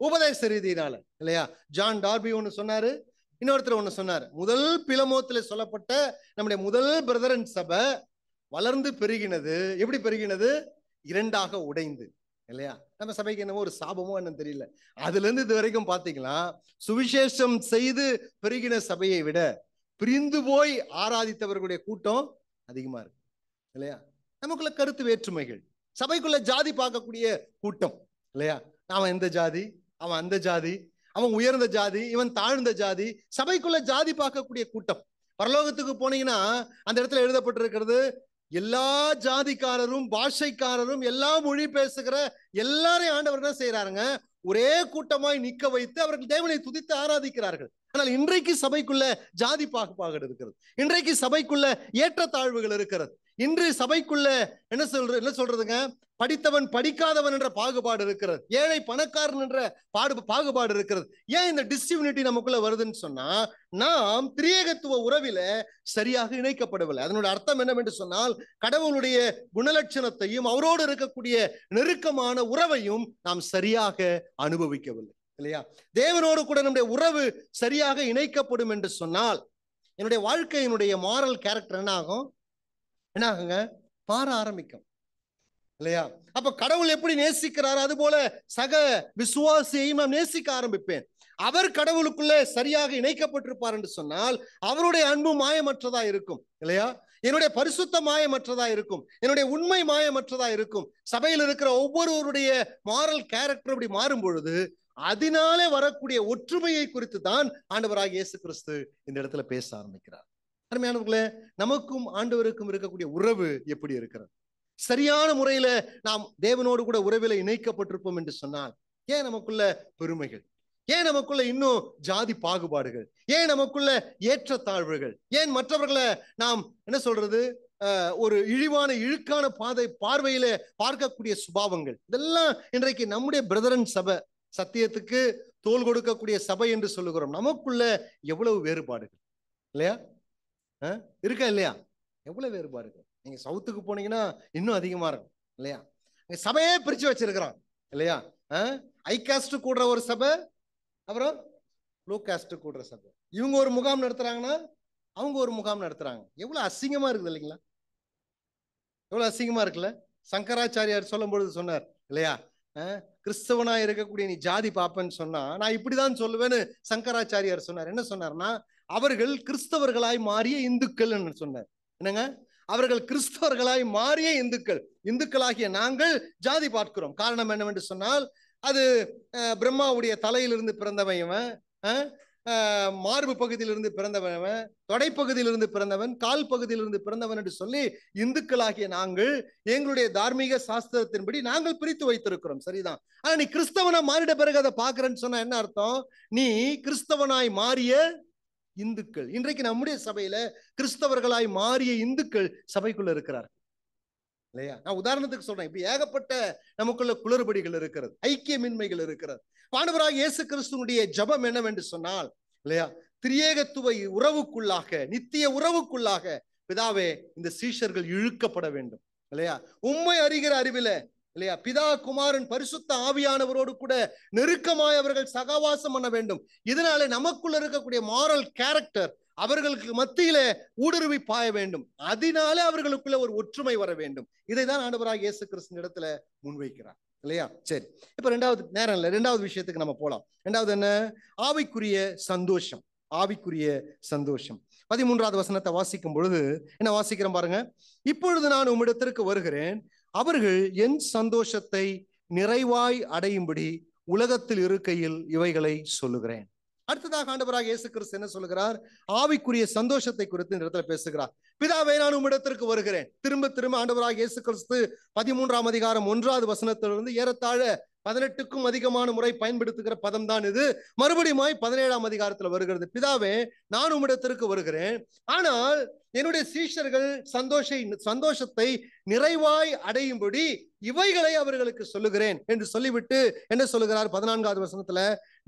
உபதேச ரீதியினால இல்லையா? ஜான் டார்பி ஒண்ணு சொன்னாரு, இன்னொருத்தர் ஒண்ணு சொன்னாரு. முதல் பிலமோத்துல சொல்லப்பட்ட நம்முடைய முதல் பிரதரன் சபை வளர்ந்து பெருகினது. எப்படி பெருகினது? 2ஆக உடைந்து இல்லையா? நம்ம சபைக்கு என்னமோ ஒரு சாபமோ என்னன்னு தெரியல. அதுல இருந்து இது வரைக்கும் பாத்தீங்களா, சுவிசேஷம் செய்து பெருகின சபையை விட பிரிந்து போய் ஆராதித்தவர்களுடைய கூட்டம் அதிகமா இருக்கு இல்லையா? நமக்குள்ள கருத்து வேற்றுமைகள், சபைக்குள்ள ஜாதி பார்க்கக்கூடிய கூட்டம் இல்லையா? அவன் எந்த ஜாதி, அவன் அந்த ஜாதி, அவன் உயர்ந்த ஜாதி, இவன் தாழ்ந்த ஜாதி, சபைக்குள்ள ஜாதி பார்க்கக்கூடிய கூட்டம். பரலோகத்துக்கு போனீங்கன்னா அந்த இடத்துல எழுதப்பட்டிருக்கிறது, எல்லா ஜாதிக்காரரும் பாஷைக்காரரும் எல்லா மொழி பேசுகிற எல்லாரையும் ஆண்டவர் என்ன செய்யறாருங்க, ஒரே கூட்டமாய் நிக்க வைத்து அவர்கள் தேவனை துதித்து ஆராதிக்கிறார்கள். ஆனால் இன்றைக்கு சபைக்குள்ள ஜாதி பாகுபாடு இருக்கிறது. இன்றைக்கு சபைக்குள்ள ஏற்றத்தாழ்வுகள் இருக்கிறது. இன்று சபைக்குள்ள என்ன சொல்றதுங்க, படித்தவன் படிக்காதவன் என்ற பாகுபாடு இருக்கிறது, ஏழை பணக்காரன் என்ற பாகுபாடு இருக்கிறது. ஏன் இந்த டிஸ்யூனிட்டி நமக்குள்ள வருதுன்னு சொன்னா, நாம் திரியேகத்துவ உறவில சரியாக இணைக்கப்படவில்லை. அதனுடைய அர்த்தம் என்னவென்று சொன்னால், கடவுளுடைய குணலட்சணத்தையும் அவரோடு இருக்கக்கூடிய நெருக்கமான உறவையும் நாம் சரியாக அனுபவிக்கவில்லை இல்லையா? தேவனோடு கூட நம்முடைய உறவு சரியாக இணைக்கப்படும் என்று சொன்னால் என்னுடைய வாழ்க்கையினுடைய மாரல் கேரக்டர் என்ன ஆகுங்க, மாற ஆரம்பிக்கும் இல்லையா? அப்ப கடவுள் எப்படி நேசிக்கிறார், அது போல சக விசுவாசியையும் நான் நேசிக்க ஆரம்பிப்பேன். அவர் கடவுளுக்குள்ள சரியாக இணைக்கப்பட்டிருப்பார் என்று சொன்னால் அவருடைய அன்பு மாயமற்றதா இருக்கும் இல்லையா? என்னுடைய பரிசுத்த மாயமற்றதா இருக்கும், என்னுடைய உண்மை மாயமற்றதா இருக்கும். சபையில் இருக்கிற ஒவ்வொருவருடைய மாரல் கேரக்டர் அப்படி மாறும் பொழுது அதனாலே வரக்கூடிய ஒற்றுமையை குறித்து தான் ஆண்டவராகிய இயேசு கிறிஸ்து இந்த இடத்துல பேச ஆரம்பிக்கிறார். அருமையானவர்களே, நமக்கும் ஆண்டவருக்கும் இருக்கக்கூடிய உறவு எப்படி இருக்கிறது? சரியான முறையில நாம் தேவனோடு கூட உறவில இணைக்கப்பட்டிருப்போம் என்று சொன்னால் ஏன் நமக்குள்ள பெருமைகள், ஏன் நமக்குள்ள இன்னும் ஜாதி பாகுபாடுகள், ஏன் நமக்குள்ள ஏற்றத்தாழ்வுகள், ஏன் மற்றவர்களை நாம் என்ன சொல்றது, ஒரு இழிவான இழுக்கான பார்வையில பார்க்கக்கூடிய சுபாவங்கள், இதெல்லாம் இன்றைக்கு நம்முடைய பிரதரன் சபை, சத்தியத்துக்கு தோல் கொடுக்கக்கூடிய சபை என்று சொல்லுகிறோம். நமக்குள்ள எவ்வளவு வேறுபாடுகள் இல்லையா? இருக்கா இல்லையா? எவ்வளவு வேறுபாடுகள். நீங்க சவுத்துக்கு போனீங்கன்னா இன்னும் அதிகமா இருக்கும் இல்லையா? சபையே பிரிச்சு வச்சிருக்கிறான் இல்லையா? ஹை காஸ்ட் கூடுற ஒரு சபை, அப்புறம் லோ காஸ்ட் கூடுற சபை. இவங்க ஒரு முகாம் நடத்துறாங்கன்னா அவங்க ஒரு முகாம் நடத்துறாங்க. எவ்வளவு அசிங்கமா இருக்குது இல்லைங்களா? எவ்வளவு அசிங்கமா இருக்குல்ல? சங்கராச்சாரியார் சொல்லும் பொழுது சொன்னார் இல்லையா, கிறிஸ்தவனா இருக்கக்கூடிய நீ ஜாதி பாப்பன்னு சொன்னா நான் இப்படிதான் சொல்லுவேன்னு சங்கராச்சாரியார் சொன்னார். என்ன சொன்னார்னா, அவர்கள் கிறிஸ்தவர்களாய் மாறிய இந்துக்கள் சொன்னார். என்னங்க, அவர்கள் கிறிஸ்தவர்களாய் மாறிய இந்துக்களாகிய நாங்கள் ஜாதி பார்க்கிறோம். காரணம் என்னவென்று சொன்னால், அது பிரம்மாவுடைய தலையிலிருந்து பிறந்தவன் இவன், மார்பு பகுதியிலிருந்து பிறந்தவன், தொடைப்பகுதியிலிருந்து பிறந்தவன், கால் பகுதியிலிருந்து பிறந்தவன் என்று சொல்லி இந்துக்களாகிய நாங்கள் எங்களுடைய தார்மீக சாஸ்திரத்தின்படி நாங்கள் பிரித்து வைத்திருக்கிறோம். சரிதான். ஆனா நீ கிறிஸ்தவனா மாறிட பிறகு அதை பாக்குறேன்னு சொன்னா என்ன அர்த்தம்? நீ கிறிஸ்தவனாய் மாறிய இந்துக்கள். இன்றைக்கு நம்முடைய சபையில கிறிஸ்தவர்களாய் மாறிய இந்துக்கள் சபைக்குள்ள இருக்கிறார் இல்லையா? நான் உதாரணத்துக்கு சொல்றேன். இப்ப ஏகப்பட்ட நமக்குள்ள குளறுபடிகள் இருக்கிறது, ஐக்கியமின்மைகள் இருக்கிறது. ஆண்டவராகிய இயேசு கிறிஸ்துவினுடைய ஜெபம் என்னவென்று சொன்னால் இல்லையா, திரியேகத்துவ உறவுக்குள்ளாக, நித்திய உறவுக்குள்ளாக பிதாவே இந்த சீஷர்கள் இழுக்கப்பட வேண்டும் இல்லையா, உம்மை அறிகிற அறிவில இல்லையா, பிதா குமாரன் பரிசுத்த ஆவியானவரோடு கூட நெருக்கமாய் அவர்கள் சகவாசம் பண்ண வேண்டும். இதனால நமக்குள்ள இருக்கக்கூடிய மாரல் கேரக்டர் அவர்களுக்கு மத்தியில ஊடுருவி பாய வேண்டும். அதனால அவர்களுக்குள்ள ஒரு ஒற்றுமை வர வேண்டும். இதைதான் ஆண்டவராக இயேசு கிறிஸ்து இடத்துல முன்வைக்கிறார் இல்லையா. சரி, இப்ப ரெண்டாவது நேரம் இல்ல, ரெண்டாவது விஷயத்துக்கு நம்ம போலாம். ரெண்டாவது என்ன? ஆவிக்குரிய சந்தோஷம். ஆவிக்குரிய சந்தோஷம். 13வது வசனத்தை வாசிக்கும் பொழுது என்ன வாசிக்கிறோம் பாருங்க. இப்பொழுது நான் உம்மிடத்திற்கு வருகிறேன், அவர்கள் என் சந்தோஷத்தை நிறைவாய் அடையும்படி உலகத்தில் இருக்கையில் இவைகளை சொல்லுகிறேன். அடுத்ததாக ஆண்டவராக இயேசு கிறிஸ்து என்ன சொல்லுகிறார்? ஆவிக்குரிய சந்தோஷத்தை குறித்து இந்த இடத்துல பேசுகிறார். பிதாவே நான் உம்மிடத்திற்கு வருகிறேன். திரும்ப திரும்ப ஆண்டவராக இயேசு கிறிஸ்து 13ஆம் அதிகாரம் 1வது வசனத்திலிருந்து ஏறத்தாழ 18க்கும் அதிகமான முறை பயன்படுத்துகிற பதம் தான் இது. மறுபடியும் 17ஆம் அதிகாரத்தில் வருகிறது. பிதாவே நான் உம்மிடத்திற்கு வருகிறேன், ஆனால் என்னுடைய சீஷர்கள் சந்தோஷத்தை நிறைவாய் அடையும்படி இவைகளை அவர்களுக்கு சொல்லுகிறேன் என்று சொல்லிவிட்டு என்ன சொல்லுகிறார்? 14வது வசனத்துல,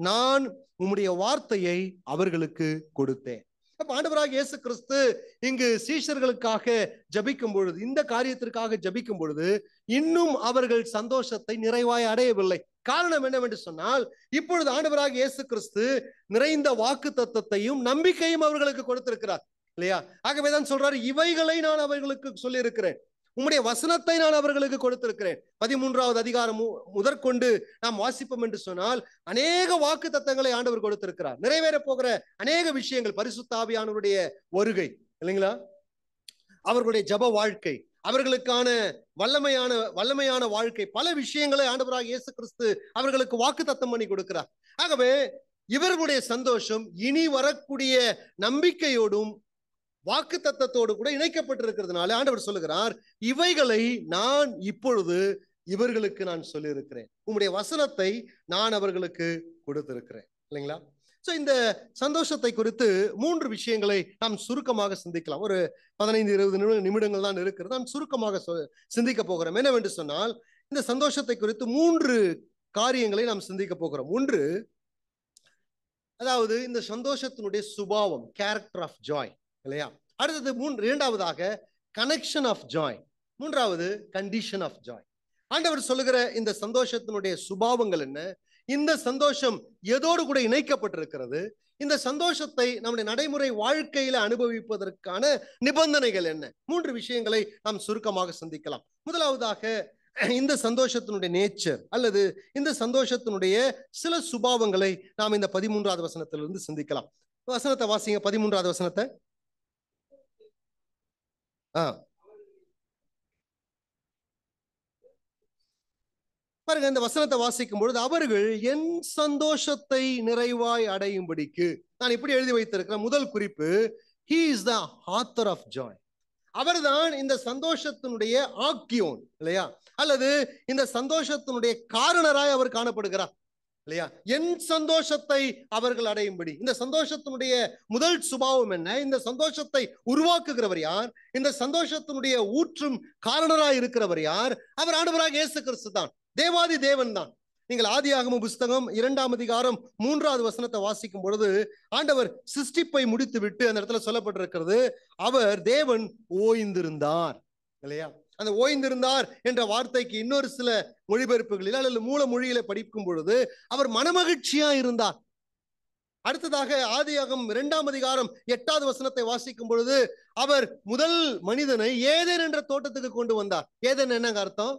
நான் உம்முடைய வார்த்தையை அவர்களுக்கு கொடுத்தேன். அப்ப ஆண்டவராக இயேசு கிறிஸ்து இங்கு சீஷர்களுக்காக ஜபிக்கும் பொழுது, இந்த காரியத்திற்காக ஜபிக்கும் பொழுது இன்னும் அவர்கள் சந்தோஷத்தை நிறைவாய் அடையவில்லை. காரணம் என்னவென்று சொன்னால், இப்பொழுது ஆண்டவராக இயேசு கிறிஸ்து நிறைந்த வாக்கு தத்தத்தையும் நம்பிக்கையும் அவர்களுக்கு கொடுத்திருக்கிறார் இல்லையா. ஆகவேதான் சொல்றாரு, இவைகளை நான் அவர்களுக்கு சொல்லி இருக்கிறேன், உம்முடைய வசனத்தை நான் அவர்களுக்கு கொடுத்திருக்கிறேன். 13வது அதிகாரம் முதற்கொண்டு நாம் வாசிப்போம் என்று சொன்னால் அநேக வாக்கு தத்தங்களை ஆண்டவர் கொடுத்திருக்கிறார். நிறைவேற போகிற அநேக விஷயங்கள், பரிசுத்த ஆவியானவருடைய வருகை இல்லைங்களா, அவர்களுடைய ஜப வாழ்க்கை, அவர்களுக்கான வல்லமையான வாழ்க்கை, பல விஷயங்களை ஆண்டவராக இயேசு கிறிஸ்து அவர்களுக்கு வாக்கு தத்தம் பண்ணி கொடுக்கிறார். ஆகவே இவர்களுடைய சந்தோஷம் இனி வரக்கூடிய நம்பிக்கையோடும் வாக்கு தத்தத்தோடு கூட இணைக்கப்பட்டிருக்கிறதுனால ஆண்டவர் சொல்லுகிறார், இவைகளை நான் இப்பொழுது இவர்களுக்கு நான் சொல்லி இருக்கிறேன், உம்முடைய வசனத்தை நான் அவர்களுக்கு கொடுத்திருக்கிறேன் இல்லைங்களா. சோ இந்த சந்தோஷத்தை குறித்து 3 விஷயங்களை நாம் சுருக்கமாக சிந்திக்கலாம். ஒரு 15-20 நிமிடங்கள் தான் இருக்கிறது. நாம் சுருக்கமாக சிந்திக்க போகிறோம். என்னவென்று சொன்னால், இந்த சந்தோஷத்தை குறித்து 3 காரியங்களை நாம் சிந்திக்க போகிறோம். ஒன்று, அதாவது இந்த சந்தோஷத்தினுடைய சுபாவம், கேரக்டர் ஆஃப் ஜாய் இல்லையா. அடுத்தது இரண்டாவதாக கனெக்ஷன் ஆஃப் ஜாய். மூன்றாவது கண்டிஷன் ஆஃப் ஜாய். ஆண்டவர் சொல்லுகிற இந்த சந்தோஷத்தினுடைய சுபாவங்கள் என்ன, இந்த சந்தோஷம் எதோடு கூட இணைக்கப்பட்டிருக்கிறது, இந்த சந்தோஷத்தை நம்முடைய நடைமுறை வாழ்க்கையில அனுபவிப்பதற்கான நிபந்தனைகள் என்ன, 3 விஷயங்களை நாம் சுருக்கமாக சிந்திக்கலாம். முதலாவதாக இந்த சந்தோஷத்தினுடைய நேச்சர் அல்லது இந்த சந்தோஷத்தினுடைய சில சுபாவங்களை நாம் இந்த 13வது வசனத்திலிருந்து சிந்திக்கலாம். வசனத்தை வாசிங்க, 13வது வசனத்தை. பாருங்க, இந்த வசனத்தை வாசிக்கும் பொழுது, அவர்கள் என் சந்தோஷத்தை நிறைவாய் அடையும்படிக்கு. நான் இப்படி எழுதி வைத்திருக்கிறேன். முதல் குறிப்பு, he is the author of joy. அவர்தான் இந்த சந்தோஷத்தினுடைய ஆக்கியோன் இல்லையா, அல்லது இந்த சந்தோஷத்தினுடைய காரணராய் அவர் காணப்படுகிறார் இல்லையா. என் சந்தோஷத்தை அவர்கள் அடையும்படி. இந்த சந்தோஷத்தினுடைய முதல் சுபாவம் என்ன? இந்த சந்தோஷத்தை உருவாக்குகிறவர் யார்? இந்த சந்தோஷத்தினுடைய ஊற்றும் காரணராய் இருக்கிறவர் யார்? அவர் ஆண்டவராக இயேசு கிறிஸ்து தான், தேவாதி தேவன் தான். நீங்கள் ஆதியாகம புஸ்தகம் 2ஆம் அதிகாரம் 3வது வசனத்தை வாசிக்கும் பொழுது, ஆண்டவர் சிருஷ்டிப்பை முடித்து விட்டு அந்த இடத்துல சொல்லப்பட்டிருக்கிறது, அவர் தேவன் ஓய்ந்திருந்தார் இல்லையா. அந்த ஓய்ந்திருந்தார் என்ற வார்த்தைக்கு இன்னொரு சில மொழிபெயர்ப்புகளில் அல்லது மூல மொழியில படிக்கும் பொழுது அவர் மனமகிழ்ச்சியா இருந்தார். அடுத்ததாக ஆதியாகமம் 2ஆம் அதிகாரம் 8வது வசனத்தை வாசிக்கும் பொழுது, அவர் முதல் மனிதனை ஏதேன் என்ற தோட்டத்துக்கு கொண்டு வந்தார். ஏதேன் என்னங்க அர்த்தம்?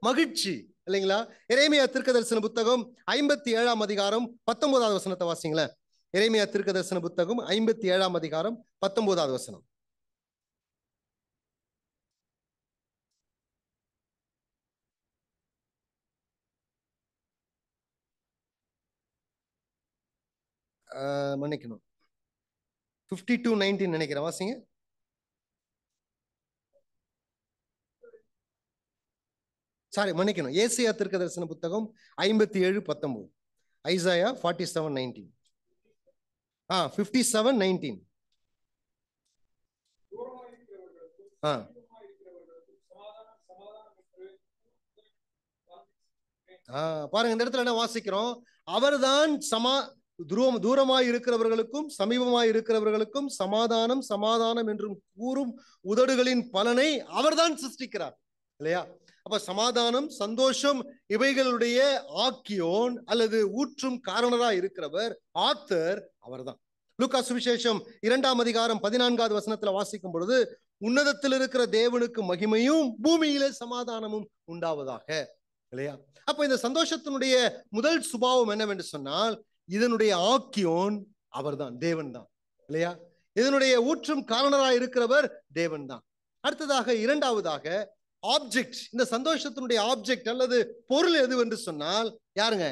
மகிழ்ச்சி இல்லைங்களா. எரேமியா தீர்க்கதரிசன புத்தகம் 57ஆம் அதிகாரம் 19வது வசனத்தை வாசிங்களேன். எரேமியா தீர்க்கதரிசன புத்தகம் 57ஆம் அதிகாரம் 19வது வசனம். மன்னிக்கணும், 52:19 நினைக்கிறேன், வாசிங்க. சாரி, மன்னிக்கணும், ஏசாயா தீர்க்கதரிசன புத்தகம் 57:19. ஐசாயா 47:19. 57:19. பாருங்க, இந்த இடத்துல என்ன வாசிக்கிறோம்? அவர்தான் தூரமாய் இருக்கிறவர்களுக்கும் சமீபமாய் இருக்கிறவர்களுக்கும் சமாதானம் சமாதானம் என்றும் கூறும் உதடுகளின் பலனை அவர்தான் சிருஷ்டிக்கிறார் இல்லையா? அப்ப சமாதானம் சந்தோஷம் இவைகளுடைய ஆக்கியோன் அல்லது ஊற்றும் காரணராய் இருக்கிறவர் ஆத்தர் அவர்தான். லூக்கா சுவிசேஷம் 2ஆம் அதிகாரம் 14வது வசனத்துல வாசிக்கும் பொழுது, உன்னதத்தில் இருக்கிற தேவனுக்கு மகிமையும் பூமியிலே சமாதானமும் உண்டாவதாக இல்லையா? அப்ப இந்த சந்தோஷத்தினுடைய முதல் சுபாவம் என்னவென்று சொன்னால், இதனுடைய ஆக்கியோன் அவர்தான், தேவன் தான் இல்லையா? இதனுடைய ஊற்றும் காரணராய் இருக்கிறவர் தேவன் தான். அடுத்ததாக இரண்டாவதாக ஆப்ஜெக்ட், இந்த சந்தோஷத்தினுடைய ஆப்ஜெக்ட் அல்லது பொருள் எது என்று சொன்னால் யாருங்க?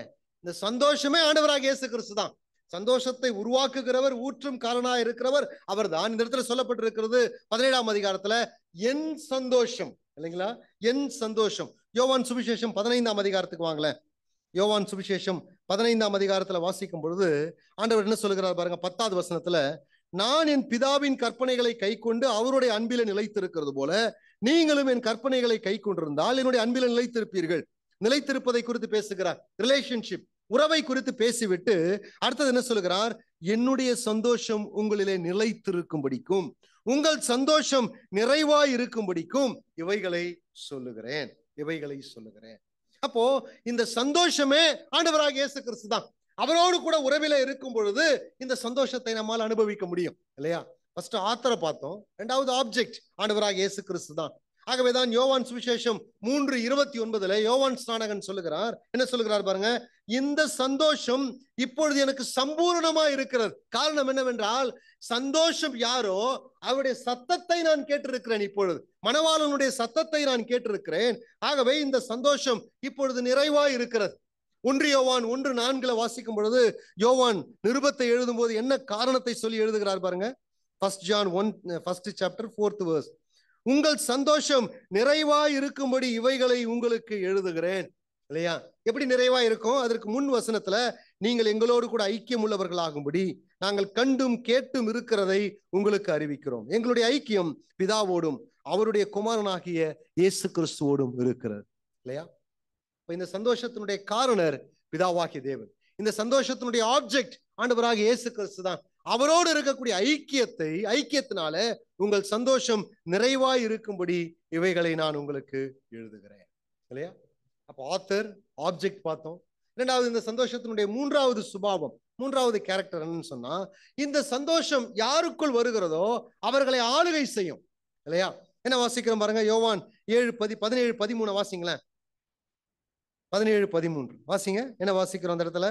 இந்த சந்தோஷமே ஆண்டவராகிய இயேசு கிறிஸ்து தான். சந்தோஷத்தை உருவாக்குகிறவர் ஊற்றும் காரணராய் இருக்கிறவர் அவர் தான். இந்த இடத்துல சொல்லப்பட்டிருக்கிறது 17ஆம் அதிகாரத்துல என் சந்தோஷம் இல்லைங்களா? என் சந்தோஷம். யோவான் சுவிசேஷம் 15ஆம் அதிகாரத்துக்கு வாங்கல. யோவான் சுவிசேஷம் 15ஆம் அதிகாரத்துல வாசிக்கும் பொழுது ஆண்டவர் என்ன சொல்லுகிறார் பாருங்க, 10வது வசனத்துல, நான் என் பிதாவின் கற்பனைகளை கை கொண்டு அவருடைய அன்பில நிலைத்திருக்கிறது போல நீங்களும் என் கற்பனைகளை கை கொண்டிருந்தால் என்னுடைய அன்பில நிலைத்திருப்பீர்கள். நிலைத்திருப்பதை குறித்து பேசுகிறார், ரிலேஷன்ஷிப், உறவை குறித்து பேசிவிட்டு அடுத்தது என்ன சொல்லுகிறார்? என்னுடைய சந்தோஷம் உங்களிலே நிலைத்திருக்கும்படிக்கும் உங்கள் சந்தோஷம் நிறைவாய் இருக்கும்படிக்கும் இவைகளை சொல்லுகிறேன், இவைகளை சொல்லுகிறேன். அப்போ இந்த சந்தோஷமே ஆண்டவராகிய இயேசு கிறிஸ்து தான். அவரோடு கூட உறவில இருக்கும் பொழுது இந்த சந்தோஷத்தை நம்மால் அனுபவிக்க முடியும் இல்லையா? ஃபர்ஸ்ட் ஆத்தரை பார்த்தோம், இரண்டாவது ஆப்ஜெக்ட் ஆண்டவராகிய இயேசு கிறிஸ்து தான். ஆகவேதான் யோவான் சுவிசேஷம் 3:29 யோவான் ஸ்நானகன் சொல்லுகிறார், என்ன சொல்லுகிறார் பாருங்க, இந்த சந்தோஷம் இப்பொழுது எனக்கு சம்பூர்ணமா இருக்கிறது. காரணம் என்னவென்றால், சந்தோஷம் யாரோ அவருடைய சத்தத்தை நான் கேட்டிருக்கிறேன், இப்பொழுது மணவாளனுடைய சத்தத்தை நான் கேட்டிருக்கிறேன். ஆகவே இந்த சந்தோஷம் இப்பொழுது நிறைவாய் இருக்கிறது. 1 யோவான் 1:4 வாசிக்கும் பொழுது யோவான் நிருபத்தை எழுதும் போது என்ன காரணத்தை சொல்லி எழுதுகிறார் பாருங்க. 1 John 1 chapter 4th verse, உங்கள் சந்தோஷம் நிறைவாய் இருக்கும்படி இவைகளை உங்களுக்கு எழுதுகிறேன் இல்லையா? எப்படி நிறைவாய் இருக்கும்? அதற்கு முன் வசனத்துல, நீங்கள் எங்களோடு கூட ஐக்கியம் உள்ளவர்களாகும்படி நாங்கள் கண்டும் கேட்டும் இருக்கிறதை உங்களுக்கு அறிவிக்கிறோம். எங்களுடைய ஐக்கியம் பிதாவோடும் அவருடைய குமாரனாகிய இயேசு கிறிஸ்துவோடும் இருக்கிறது இல்லையா? இந்த சந்தோஷத்தினுடைய காரணர் பிதாவாகிய தேவன். இந்த சந்தோஷத்தினுடைய ஆப்ஜெக்ட் ஆண்டவராகிய இயேசு கிறிஸ்து தான். அவரோடு இருக்கக்கூடிய ஐக்கியத்தினால உங்கள் சந்தோஷம் நிறைவாய் இருக்கும்படி இவைகளை நான் உங்களுக்கு எழுதுகிறேன் இல்லையா? அப்போ ஆத்தர், ஆப்ஜெக்ட் பார்த்தோம். இரண்டாவது, இந்த சந்தோஷத்தினுடைய மூன்றாவது சுபாவம், மூன்றாவது கேரக்டர் என்னன்னு சொன்னா, இந்த சந்தோஷம் யாருக்குள் வருகிறதோ அவர்களை ஆளுகை செய்யும் இல்லையா? என்ன வாசிக்கிறோம் பாருங்க, யோவான் 17:13 வாசிங்களேன். 17:13 வாசிங்க. என்ன வாசிக்கிறோம் அந்த இடத்துல?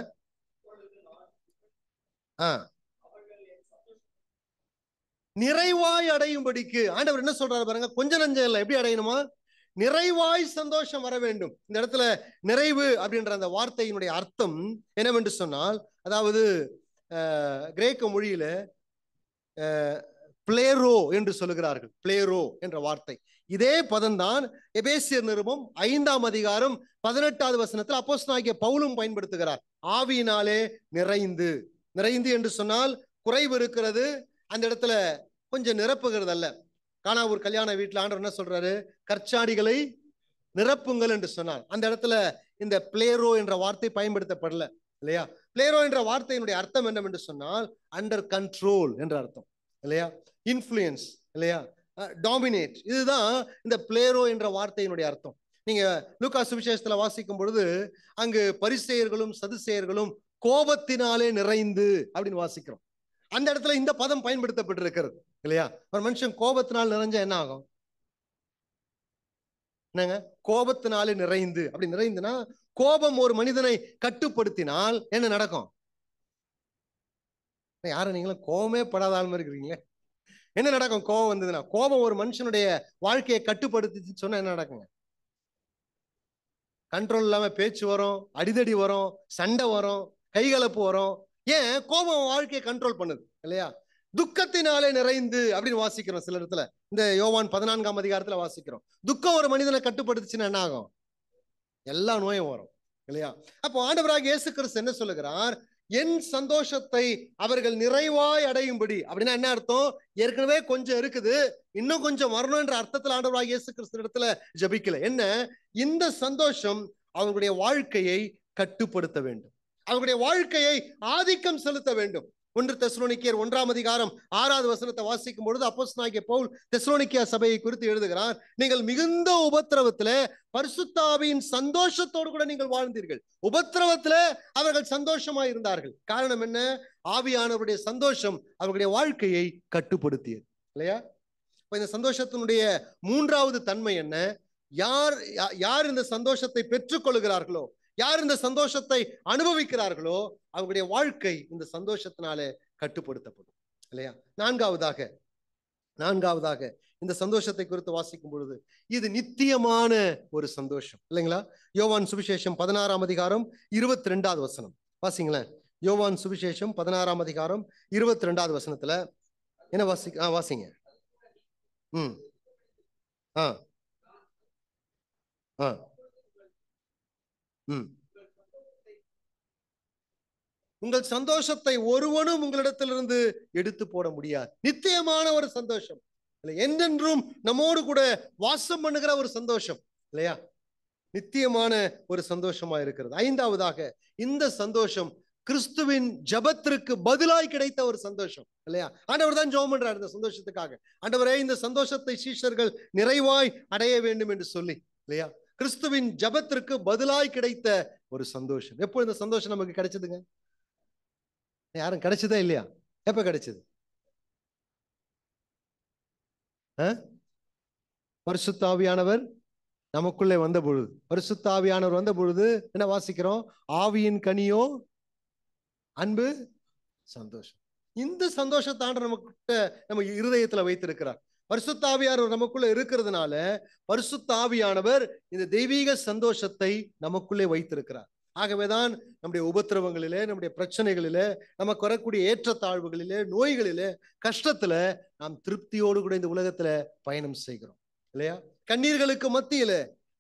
நிறைவாய் அடையும்படிக்கு ஆண்டவர் என்ன சொல்றாரு பாருங்க, கொஞ்ச நஞ்சம் இல்லை, எப்படி அடையணுமா? நிறைவாய் சந்தோஷம் வர வேண்டும். இந்த இடத்துல நிறைவு அப்படின்ற அந்த வார்த்தையினுடைய அர்த்தம் என்னவென்று சொன்னால், அதாவது கிரேக்க மொழியில பிளேரோ என்று சொல்லுகிறார்கள். பிளேரோ என்ற வார்த்தை, இதே பதம்தான் எபேசியர் நிருபம் 5ஆம் அதிகாரம் 18வது வசனத்தில் அப்போஸ்தலனாகிய பவுலும் பயன்படுத்துகிறார். ஆவியினாலே நிறைந்து. நிறைந்து என்று சொன்னால் குறைவு இருக்கிறது, அந்த இடத்துல கொஞ்சம் நிரப்புகிறது அல்ல. கானாவூர் கல்யாண வீட்டுல ஆண்டவர் என்ன சொல்றாரு? கற்சாடிகளை நிரப்புங்கள் என்று சொன்னார். அந்த இடத்துல இந்த பிளேரோ என்ற வார்த்தை பயன்படுத்தப்படல இல்லையா? பிளேரோ என்ற வார்த்தையினுடைய அர்த்தம் என்னவென்று சொன்னால் அண்டர் கண்ட்ரோல் என்ற அர்த்தம் இல்லையா? இன்ஃப்ளூயன்ஸ் இல்லையா? டாமினேட். இதுதான் இந்த பிளேரோ என்ற வார்த்தையினுடைய அர்த்தம். நீங்க லூக்கா சுவிசேஷத்துல வாசிக்கும் பொழுது அங்கு பரிசேயர்களும் சதுசேயர்களும் கோபத்தினாலே நிறைந்து அப்படின்னு வாசிக்கிறோம். அந்த இடத்துல இந்த பதம் பயன்படுத்தப்பட்டிருக்கிறது இல்லையா? ஒரு மனுஷன் கோபத்தினால் நிறைஞ்சா என்ன ஆகும்? என்னங்க? கோபத்தினாலே நிறைந்து. அப்படி நிறைந்துனா, கோபம் ஒரு மனிதனை கட்டுப்படுத்தினால் என்ன நடக்கும்? யாரும் நீங்களும் கோபமே படாத ஆள் மாதிரி இருக்கிறீங்களே, என்ன நடக்கும்? கோபம் வந்ததுன்னா, கோபம் ஒரு மனுஷனுடைய வாழ்க்கையை கட்டுப்படுத்தி சொன்னா என்ன நடக்குங்க? கண்ட்ரோல் இல்லாம பேச்சு வரும், அடிதடி வரும், சண்டை வரும், கைகலப்பு வரும். ஏன்? கோபம் வாழ்க்கையை கண்ட்ரோல் பண்ணுது இல்லையா? துக்கத்தினாலே நிறைந்து அப்படின்னு வாசிக்கிறோம் சில இடத்துல. இந்த யோவான் 14ஆம் அதிகாரத்துல வாசிக்கிறோம். துக்கம் ஒரு மனிதனை கட்டுப்படுத்துச்சுன்னா என்ன ஆகும்? எல்லா நோயும் வரும் இல்லையா? அப்போ ஆண்டவராகிய இயேசு கிறிஸ்து என்ன சொல்லுகிறார்? என் சந்தோஷத்தை அவர்கள் நிறைவாய் அடையும்படி. அப்படின்னா என்ன அர்த்தம்? ஏற்கனவே கொஞ்சம் இருக்குது, இன்னும் கொஞ்சம் வரணும் என்ற அர்த்தத்தில் ஆண்டவராகிய இயேசு கிறிஸ்து இடத்துல ஜபிக்கல. என்ன? இந்த சந்தோஷம் அவங்களுடைய வாழ்க்கையை கட்டுப்படுத்த வேண்டும், அவங்களுடைய வாழ்க்கையை ஆதிக்கம் செலுத்த வேண்டும். 1 தெசலோனிக்கேயர் 1ஆம் அதிகாரம் 6வது வசனத்தை வாசிக்கும் பொழுது அப்போஸ்தலனாகிய பவுல் தெசலோனிக்கேய சபையை குறித்து எழுதுகிறார். நீங்கள் மிகுந்த உபத்திரவத்திலே பரிசுத்த ஆவியின் சந்தோஷத்தோடு கூட நீங்கள் வாழ்ந்தீர்கள். உபத்திரவத்திலே அவர்கள் சந்தோஷமாய் இருந்தார்கள். காரணம் என்ன? ஆவியானவருடைய சந்தோஷம் அவர்களுடைய வாழ்க்கையை கட்டுப்படுத்தியது இல்லையா? இப்ப இந்த சந்தோஷத்தினுடைய 3வது தன்மை என்ன? யார் இந்த சந்தோஷத்தை பெற்றுக் கொள்கிறார்களோ, யார் இந்த சந்தோஷத்தை அனுபவிக்கிறார்களோ, அவங்களுடைய வாழ்க்கை இந்த சந்தோஷத்தினாலே கட்டுப்படுத்தப்படும் இல்லையா? நான்காவதாக இந்த சந்தோஷத்தை குறித்து வாசிக்கும் பொழுது இது நித்தியமான ஒரு சந்தோஷம் இல்லைங்களா? யோவான் சுவிசேஷம் 16ஆம் அதிகாரம் 22வது வசனம் வாசிங்களேன். யோவான் சுவிசேஷம் 16ஆம் அதிகாரம் 22வது வசனத்துல என்ன வாசிங்க. உங்கள் சந்தோஷத்தை ஒருவனும் உங்களிடத்திலிருந்து எடுத்து போட முடியாது. நித்தியமான ஒரு சந்தோஷம், என்றென்றும் நம்மோடு கூட வாசம் பண்ணுகிற ஒரு சந்தோஷம் இல்லையா? நித்தியமான ஒரு சந்தோஷமா இருக்கிறது. 5வதாக இந்த சந்தோஷம் கிறிஸ்துவின் ஜபத்திற்கு பதிலாய் கிடைத்த ஒரு சந்தோஷம் இல்லையா? ஆண்டவர் தான் ஜெபம் பண்றார் இந்த சந்தோஷத்துக்காக. ஆண்டவரே, இந்த சந்தோஷத்தை சீஷர்கள் நிறைவாய் அடைய வேண்டும் என்று சொல்லி இல்லையா? கிறிஸ்துவின் ஜபத்திற்கு பதிலாய் கிடைத்த ஒரு சந்தோஷம். எப்போ இந்த சந்தோஷம் நமக்கு கிடைச்சதுங்க? யாரும் கிடைச்சதா இல்லையா? எப்ப கிடைச்சது? பரிசுத்த ஆவியானவர் நமக்குள்ளே வந்த பொழுது. பரிசுத்த ஆவியானவர் வந்த பொழுது என்ன வாசிக்கிறோம்? ஆவியின் கனியோ அன்பு, சந்தோஷம். இந்த சந்தோஷத்தாண்ட நம்ம இருதயத்துல வைத்திருக்கிறார். பரிசுத்த ஆவியானவர் நமக்குள்ள இருக்கிறதுனால பரிசுத்த ஆவியானவர் இந்த தெய்வீக சந்தோஷத்தை நமக்குள்ளே வைத்திருக்கிறார். ஆகவேதான் நம்முடைய உபத்திரவங்களிலே, நம்முடைய பிரச்சனைகளிலே, நமக்கு வரக்கூடிய ஏற்றத்தாழ்வுகளிலே, நோய்களிலே, கஷ்டத்துல நாம் திருப்தியோடு கூட இந்த உலகத்துல பயணம் செய்கிறோம் இல்லையா? கண்ணீர்களுக்கு மத்தியில,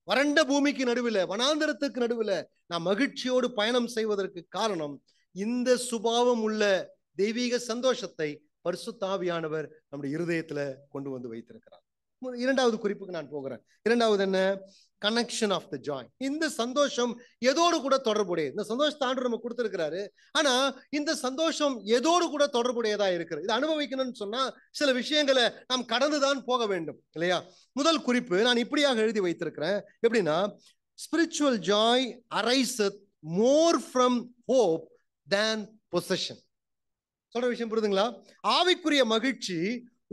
வறண்ட பூமிக்கு நடுவில், வனாந்தரத்துக்கு நடுவில் நாம் மகிழ்ச்சியோடு பயணம் செய்வதற்கு காரணம் இந்த சுபாவம் உள்ள தெய்வீக சந்தோஷத்தை பரிசுத்த ஆவியானவர் நம்முடைய இருதயத்துல கொண்டு வந்து வைத்திருக்கிறார். 2வது குறிப்புக்கு நான் போகிறேன். 2வது என்ன? Connection of the joy. இந்த சந்தோஷம் எதோடு கூட தொடர்புடையது. இந்த சந்தோஷத்தை ஆண்டவர் நம்ம கொடுத்திருக்கிறாரு. ஆனா இந்த சந்தோஷம் எதோடு கூட தொடர்புடையதா இருக்கிறது. இதை அனுபவிக்கணும்னு சொன்னா சில விஷயங்களை நாம் கடந்துதான் போக வேண்டும் இல்லையா? முதல் குறிப்பு நான் இப்படியாக எழுதி வைத்திருக்கிறேன். எப்படின்னா, spiritual joy arises more from hope than possession. சொல்ற விஷயம் புரியுதுங்களா? ஆவிக்குரிய மகிழ்ச்சி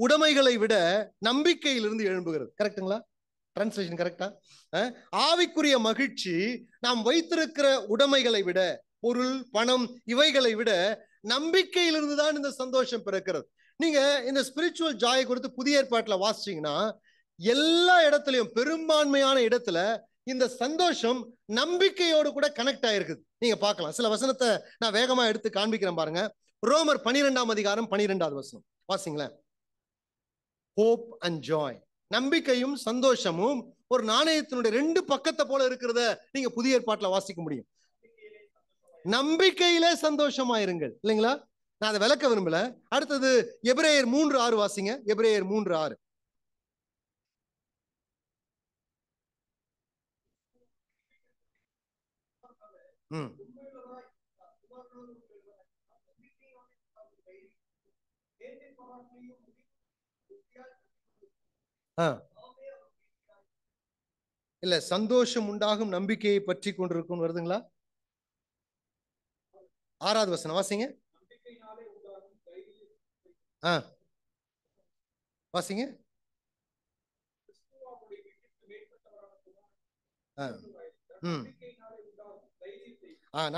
உடைமைகளை விட நம்பிக்கையிலிருந்து எழும்புகிறது. கரெக்டுங்களா? டிரான்ஸ்லேஷன் கரெக்டா? ஆவிக்குரிய மகிழ்ச்சி நாம் வைத்திருக்கிற உடைமைகளை விட, பொருள், பணம் இவைகளை விட நம்பிக்கையிலிருந்து தான் இந்த சந்தோஷம் பிறக்கிறது. நீங்க இந்த ஸ்பிரிச்சுவல் ஜாய் குறித்து புதிய ஏற்பாட்டுல வாசிச்சீங்கன்னா எல்லா இடத்துலயும், பெரும்பான்மையான இடத்துல இந்த சந்தோஷம் நம்பிக்கையோடு கூட கனெக்ட் ஆயிருக்குது. நீங்க பார்க்கலாம். சில வசனத்தை நான் வேகமா எடுத்து காண்பிக்கிறேன் பாருங்க. ரோமர் 12ஆம் அதிகாரம் 12வது வசனம் வாசிங்களேன். ஹோப் அண்ட் ஜாய், நம்பிக்கையும் சந்தோஷமும் ஒரு நாணயத்தினுடைய 2 பக்கத்தை போல இருக்கிறத நீங்க புதிய ஏற்பாட்டுல வாசிக்க முடியும். நம்பிக்கையிலே சந்தோஷமாயிருங்கள் இல்லைங்களா? நான் அதை விளக்க விரும்பல. அடுத்தது எபிரேயர் 3:6 வாசிங்க. எபிரேயர் 3:6. இல்ல, சந்தோஷம் உண்டாகும் நம்பிக்கையை பற்றி கொண்டிருக்கும் வருதுங்களா? 6வது வசனம் வாசிங்க. வாசிங்க.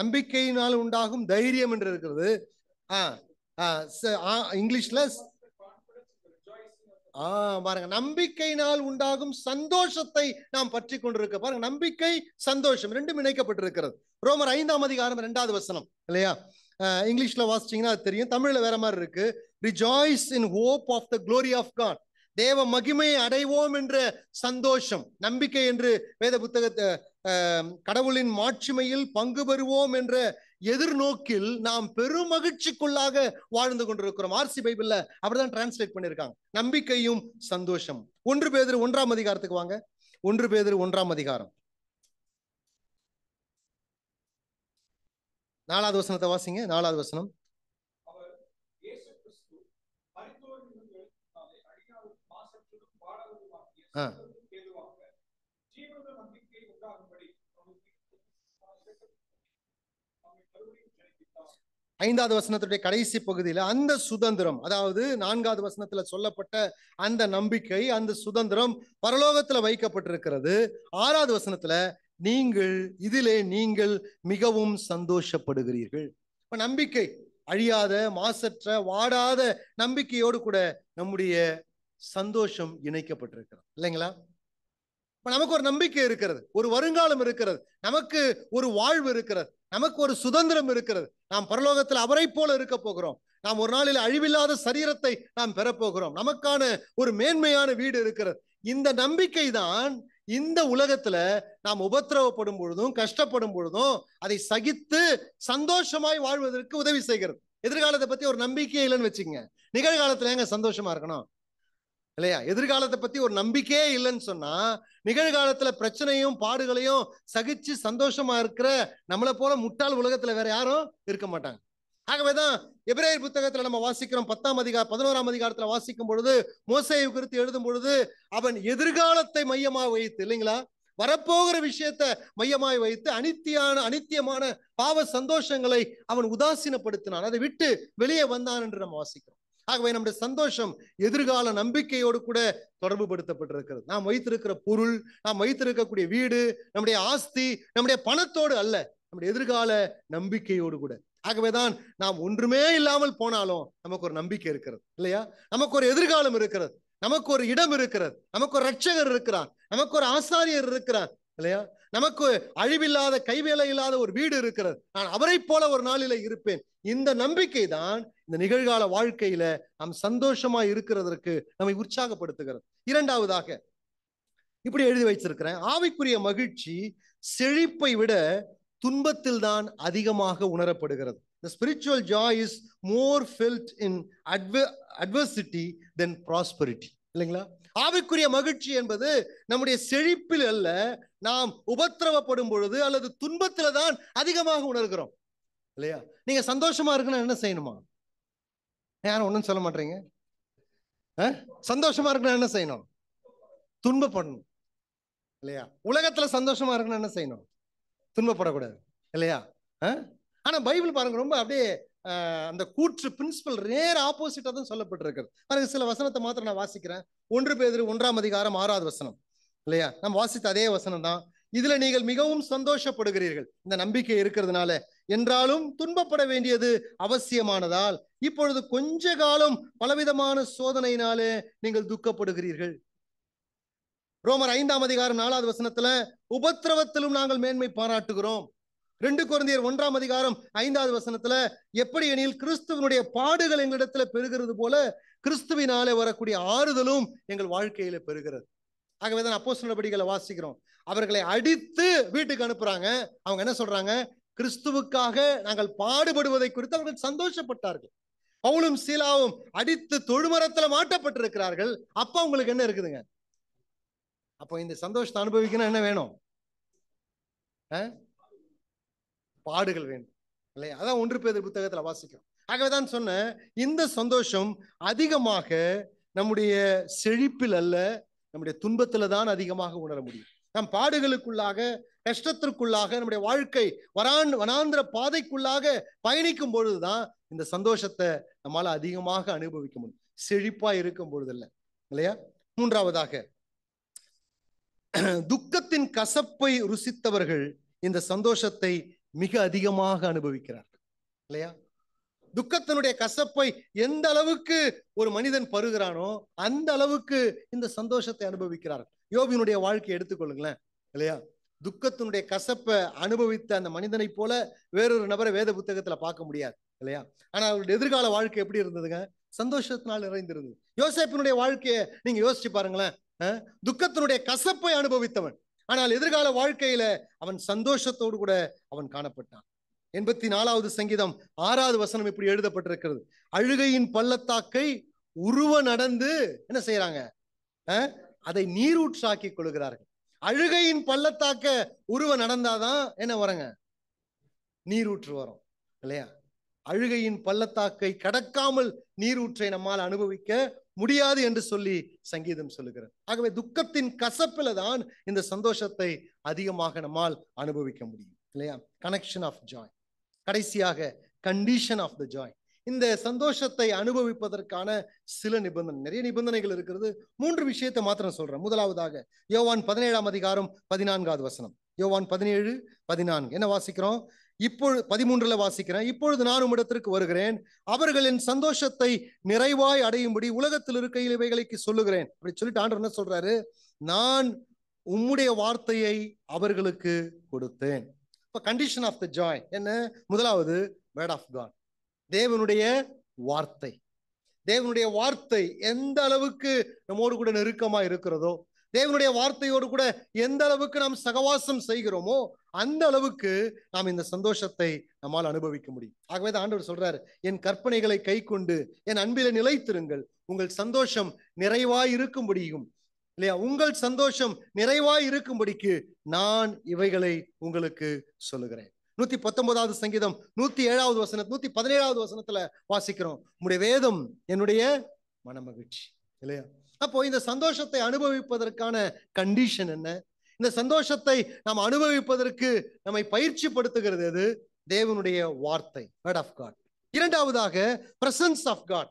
நம்பிக்கையினால் உண்டாகும் தைரியம் என்று இருக்கிறது. இங்கிலீஷ்ல பாருங்க, நம்பிக்கையினால் உண்டாகும் சந்தோஷத்தை நாம் பற்றி கொண்டிருக்க. பாருங்க, நம்பிக்கை சந்தோஷம் ரெண்டும் இணைக்கப்பட்டிருக்கிறது. ரோமர் 5ஆம் அதிகாரம் 2வது வசனம் இல்லையா? இங்கிலீஷ்ல வாசிச்சீங்கன்னா அது தெரியும். தமிழ்ல வேற மாதிரி இருக்கு. Rejoice in hope of the glory of God. தேவ மகிமையை அடைவோம் என்ற சந்தோஷம். நம்பிக்கை என்று வேத புத்தகத்தை கடவுளின் மாட்சிமையில் பங்கு பெறுவோம் என்ற எதிர்நோக்கில் நாம் பெரும் மகிழ்ச்சிக்குள்ளாக வாழ்ந்து கொண்டிருக்கிறோம். ஆர்சி பைபிள்ல அப்படிதான் டிரான்ஸ்லேட் பண்ணிருக்காங்க, நம்பிக்கையும் சந்தோஷம். 1 பேதுரு 1ஆம் அதிகாரத்துக்கு வாங்க. 1 பேதுரு 1ஆம் அதிகாரம். 4வது வசனத்தை வாசிங்க. 4வது வசனம். ஐந்தாவது வசனத்துடைய கடைசி பகுதியில அந்த சுதந்திரம், அதாவது 4வது வசனத்துல சொல்லப்பட்ட அந்த நம்பிக்கை, அந்த சுதந்திரம் பரலோகத்துல வைக்கப்பட்டிருக்கிறது. 6வது வசனத்துல நீங்கள் மிகவும் சந்தோஷப்படுகிறீர்கள். இப்ப நம்பிக்கை அழியாத, மாசற்ற, வாடாத நம்பிக்கையோடு கூட நம்முடைய சந்தோஷம் இணைக்கப்பட்டிருக்கிறது இல்லைங்களா? இப்ப நமக்கு ஒரு நம்பிக்கை இருக்கிறது, ஒரு வருங்காலம் இருக்கிறது, நமக்கு ஒரு வாழ்வு இருக்கிறது, நமக்கு ஒரு சுதந்திரம் இருக்கிறது. நாம் பரலோகத்தில் அவரை போல இருக்க போகிறோம். நாம் ஒரு நாளில் அழிவில்லாத சரீரத்தை நாம் பெறப்போகிறோம். நமக்கான ஒரு மேன்மையான வீடு இருக்கிறது. இந்த நம்பிக்கை தான் இந்த உலகத்துல நாம் உபத்திரவப்படும் பொழுதும் கஷ்டப்படும் பொழுதும் அதை சகித்து சந்தோஷமாய் வாழ்வதற்கு உதவி செய்கிறது. எதிர்காலத்தை பத்தி ஒரு நம்பிக்கையே இல்லைன்னு வச்சுக்கங்க, நிகழ்காலத்துல எங்க சந்தோஷமா இருக்கணும் இல்லையா? எதிர்காலத்தை பத்தி ஒரு நம்பிக்கையே இல்லைன்னு சொன்னா நிகழ்காலத்துல பிரச்சனையும் பாடுகளையும் சகிச்சு சந்தோஷமா இருக்கிற நம்மளை போல முட்டாள் உலகத்துல வேற யாரும் இருக்க மாட்டாங்க. ஆகவேதான் எபிரேயர் புத்தகத்துல நம்ம வாசிக்கிறோம், 11ஆம் அதிகாரத்துல வாசிக்கும் பொழுது, மோசேயை குறித்து எழுதும் பொழுது, அவன் எதிர்காலத்தை மையமாக வைத்து இல்லைங்களா, வரப்போகிற விஷயத்தை மையமாய் வைத்து அனித்தியமான பாவ சந்தோஷங்களை அவன் உதாசீனப்படுத்தினான், அதை விட்டு வெளியே வந்தான் என்று நம்ம வாசிக்கிறோம். ஆகவே நம்முடைய சந்தோஷம் எதிர்கால நம்பிக்கையோடு கூட தொடர்பு படுத்தப்பட்டிருக்கிறது. நாம் வைத்திருக்கிற பொருள், நாம் வைத்திருக்கக்கூடிய வீடு, நம்முடைய ஆஸ்தி, நம்முடைய பணத்தோடு அல்ல, நம்முடைய எதிர்கால நம்பிக்கையோடு கூட. ஆகவேதான் நாம் ஒன்றுமே இல்லாமல் போனாலும் நமக்கு ஒரு நம்பிக்கை இருக்கிறது இல்லையா? நமக்கு ஒரு எதிர்காலம் இருக்கிறது, நமக்கு ஒரு இடம் இருக்கிறது, நமக்கு ஒரு ரட்சகர் இருக்கிறார், நமக்கு ஒரு ஆசாரியர் இருக்கிறார் இல்லையா? நமக்கு அழிவில்லாத கைவேலை இல்லாத ஒரு வீடு இருக்கிறது. நான் அவரை போல ஒரு நாளில இருப்பேன். இந்த நம்பிக்கை தான் இந்த நிகழ்கால வாழ்க்கையில நாம் சந்தோஷமா இருக்கிறதற்கு நம்மை உற்சாகப்படுத்துகிறது. இரண்டாவதாக இப்படி எழுதி வைச்சிருக்கிறேன், ஆவிக்குரிய மகிழ்ச்சி செழிப்பை விட துன்பத்தில் தான் அதிகமாக உணரப்படுகிறது. The spiritual joy is more felt in adversity than prosperity. இல்லைங்களா? ஆவிக்குரிய மகிழ்ச்சி என்பது நம்முடைய செழிப்பில் அல்ல, நாம் உபத்திரவப்படும் பொழுது அல்லது துன்பத்துல தான் அதிகமாக உணர்கிறோம் இல்லையா? நீங்க சந்தோஷமா இருக்கணும் என்ன செய்யணுமா? யாரும் ஒன்றும் சொல்ல மாட்டீங்க. சந்தோஷமா இருக்கணும் என்ன செய்யணும்? துன்பப்படணும் இல்லையா? உலகத்துல சந்தோஷமா இருக்கணும் என்ன செய்யணும்? துன்பப்படக்கூடாது இல்லையா? ஆனா பைபிள் பாருங்க, ரொம்ப அப்படியே அந்த கூற்று பிரின்சிபல் நேர் ஆப்போசிட்டா தான் சொல்லப்பட்டிருக்கிறது. பாருங்க, சில வசனத்தை மாத்திரம் நான் வாசிக்கிறேன். 1 பேதுரு 1ஆம் அதிகாரம் 6வது வசனம் இல்லையா? நம்ம வாசித்த அதே வசனம் தான். இதுல நீங்கள் மிகவும் சந்தோஷப்படுகிறீர்கள், இந்த நம்பிக்கை இருக்கிறதுனால. என்றாலும் துன்பப்பட வேண்டியது அவசியமானதால் இப்பொழுது கொஞ்ச காலம் பலவிதமான சோதனையினாலே நீங்கள் துக்கப்படுகிறீர்கள். ரோமர் 5ஆம் அதிகாரம் 4வது வசனத்துல உபத்திரவத்திலும் நாங்கள் மேன்மை பாராட்டுகிறோம். 2 கொரிந்தியர் 1ஆம் அதிகாரம் 5வது வசனத்துல எப்படி எனில் கிறிஸ்துவனுடைய பாடுகள் எங்களிடத்துல பெருகிறது போல கிறிஸ்துவினாலே வரக்கூடிய ஆறுதலும் எங்கள் வாழ்க்கையில பெறுகிறது. ஆகவேதான் அப்போஸ்தலர் நடபடிகளை வாசிக்கிறோம், அவர்களை அடித்து வீட்டுக்கு அனுப்புறாங்க. அவங்க என்ன சொல்றாங்க? கிறிஸ்துவுக்காக நாங்கள் பாடுபடுவதை குறித்து அவர்கள் சந்தோஷப்பட்டார்கள். பவுலும் சீலாவும் அடித்து தொழுமரத்துல மாட்டப்பட்டிருக்கிறார்கள். அப்ப உங்களுக்கு என்ன இருக்குதுங்க? அப்போ இந்த சந்தோஷத்தை அனுபவிக்கணும் என்ன வேணும்? பாடுகள் வேண்டும் இல்லையா? அதான் 1 பேதுரு புத்தகத்துல வாசிக்கிறோம். ஆகவேதான் சொன்ன, இந்த சந்தோஷம் அதிகமாக நம்முடைய செழிப்பில் அல்ல, நம்முடைய துன்பத்துல தான் அதிகமாக உணர முடியும். நம் பாடுகளுக்குள்ளாக, கஷ்டத்திற்குள்ளாக, நம்முடைய வாழ்க்கை வனாந்திர பாதைக்குள்ளாக பயணிக்கும் பொழுதுதான் இந்த சந்தோஷத்தை நம்மால அதிகமாக அனுபவிக்க முடியும். செழிப்பா இருக்கும் பொழுது இல்லை இல்லையா? மூன்றாவதாக, துக்கத்தின் கசப்பை ருசித்தவர்கள் இந்த சந்தோஷத்தை மிக அதிகமாக அனுபவிக்கிறார்கள் இல்லையா? துக்கத்தினுடைய கசப்பை எந்த அளவுக்கு ஒரு மனிதன் பருகிறானோ அந்த அளவுக்கு இந்த சந்தோஷத்தை அனுபவிக்கிறார்கள். யோபினுடைய வாழ்க்கையை எடுத்துக்கொள்ளுங்களேன் இல்லையா? துக்கத்தினுடைய கசப்பை அனுபவித்த அந்த மனிதனை போல வேறொரு நபரை வேத புத்தகத்துல பார்க்க முடியாது இல்லையா? ஆனா அவருடைய எதிர்கால வாழ்க்கை எப்படி இருந்ததுங்க? சந்தோஷத்தினால் நிறைந்திருந்தது. யோசேப்பினுடைய வாழ்க்கையை நீங்க யோசிச்சு பாருங்களேன். துக்கத்தினுடைய கசப்பை அனுபவித்தவன், ஆனால் எதிர்கால வாழ்க்கையில அவன் சந்தோஷத்தோடு கூட அவன் காணப்பட்டான். 84வது சங்கீதம் 6வது வசனம் இப்படி எழுதப்பட்டிருக்கிறது, அழுகையின் பள்ளத்தாக்கை உருவ நடந்து என்ன செய்யறாங்க? அதை நீரூற்றாக்கி கொள்கிறார்கள். அழுகையின் பள்ளத்தாக்க உருவ நடந்தாதான் என்ன வரங்க? நீரூற்று வரும் இல்லையா? அழுகையின் பள்ளத்தாக்கை கடக்காமல் நீரூற்றை நம்மால் அனுபவிக்க முடியாது என்று சொல்லி சங்கீதம் சொல்லுகிறது. ஆகவே துக்கத்தின் கசப்பில தான் இந்த சந்தோஷத்தை அதிகமாக நம்மால் அனுபவிக்க முடியும், இல்லையா? Connection of joy. கடைசியாக கண்டிஷன் ஆஃப் த ஜாய். இந்த சந்தோஷத்தை அனுபவிப்பதற்கான சில நிபந்தனை, நிறைய நிபந்தனைகள் இருக்கிறது. 3 விஷயத்தை மாத்திரம் சொல்றேன். முதலாவதாக யோவான் 17ஆம் அதிகாரம் 14வது வசனம். யோவான் 17:14 என்ன வாசிக்கிறோம்? இப்பொழுது 13ல வாசிக்கிறேன். இப்பொழுது நான் உம்மிடத்திற்கு வருகிறேன், அவர்கள் என் சந்தோஷத்தை நிறைவாய் அடையும்படி உலகத்தில் இருக்கையில் இவைகளுக்கு சொல்லுகிறேன். அப்படி சொல்லிட்டு ஆண்டவர் என்ன சொல்றாரு? நான் உம்முடைய வார்த்தையை அவர்களுக்கு கொடுத்தேன். இப்ப கண்டிஷன் ஆஃப் த ஜாய் என்ன? முதலாவது வேர்ட் ஆஃப் காட், தேவனுடைய வார்த்தை. தேவனுடைய வார்த்தை எந்த அளவுக்கு நம்மோடு கூட நெருக்கமா இருக்கிறதோ, தேவனுடைய வார்த்தையோடு கூட எந்த அளவுக்கு நாம் சகவாசம் செய்கிறோமோ அந்த அளவுக்கு நாம் இந்த சந்தோஷத்தை நம்மால் அனுபவிக்க முடியும். ஆகவே தான் ஆண்டவர் சொல்றாரு, என் கற்பனைகளை கை கொண்டு என் அன்பில நிலைத்திருங்கள், உங்கள் சந்தோஷம் நிறைவாய் இருக்கும்படியும், இல்லையா? உங்கள் சந்தோஷம் நிறைவாய் இருக்கும்படிக்கு நான் இவைகளை உங்களுக்கு சொல்லுகிறேன். 119வது சங்கீதம் 107வது வசனம் 117வது வசனத்துல வாசிக்கிறோம், உம்முடைய வேதம் என்னுடைய மனமகிழ்ச்சி, இல்லையா? அப்போ இந்த சந்தோஷத்தை அனுபவிப்பதற்கான கண்டிஷன் என்ன? இந்த சந்தோஷத்தை நாம் அனுபவிப்பதற்கு நம்மை பயிற்சி படுத்துகிறது எது? தேவனுடைய வார்த்தை, வேர்ட் ஆஃப் காட். இரண்டாவதாக பிரசன்ஸ் ஆஃப் காட்.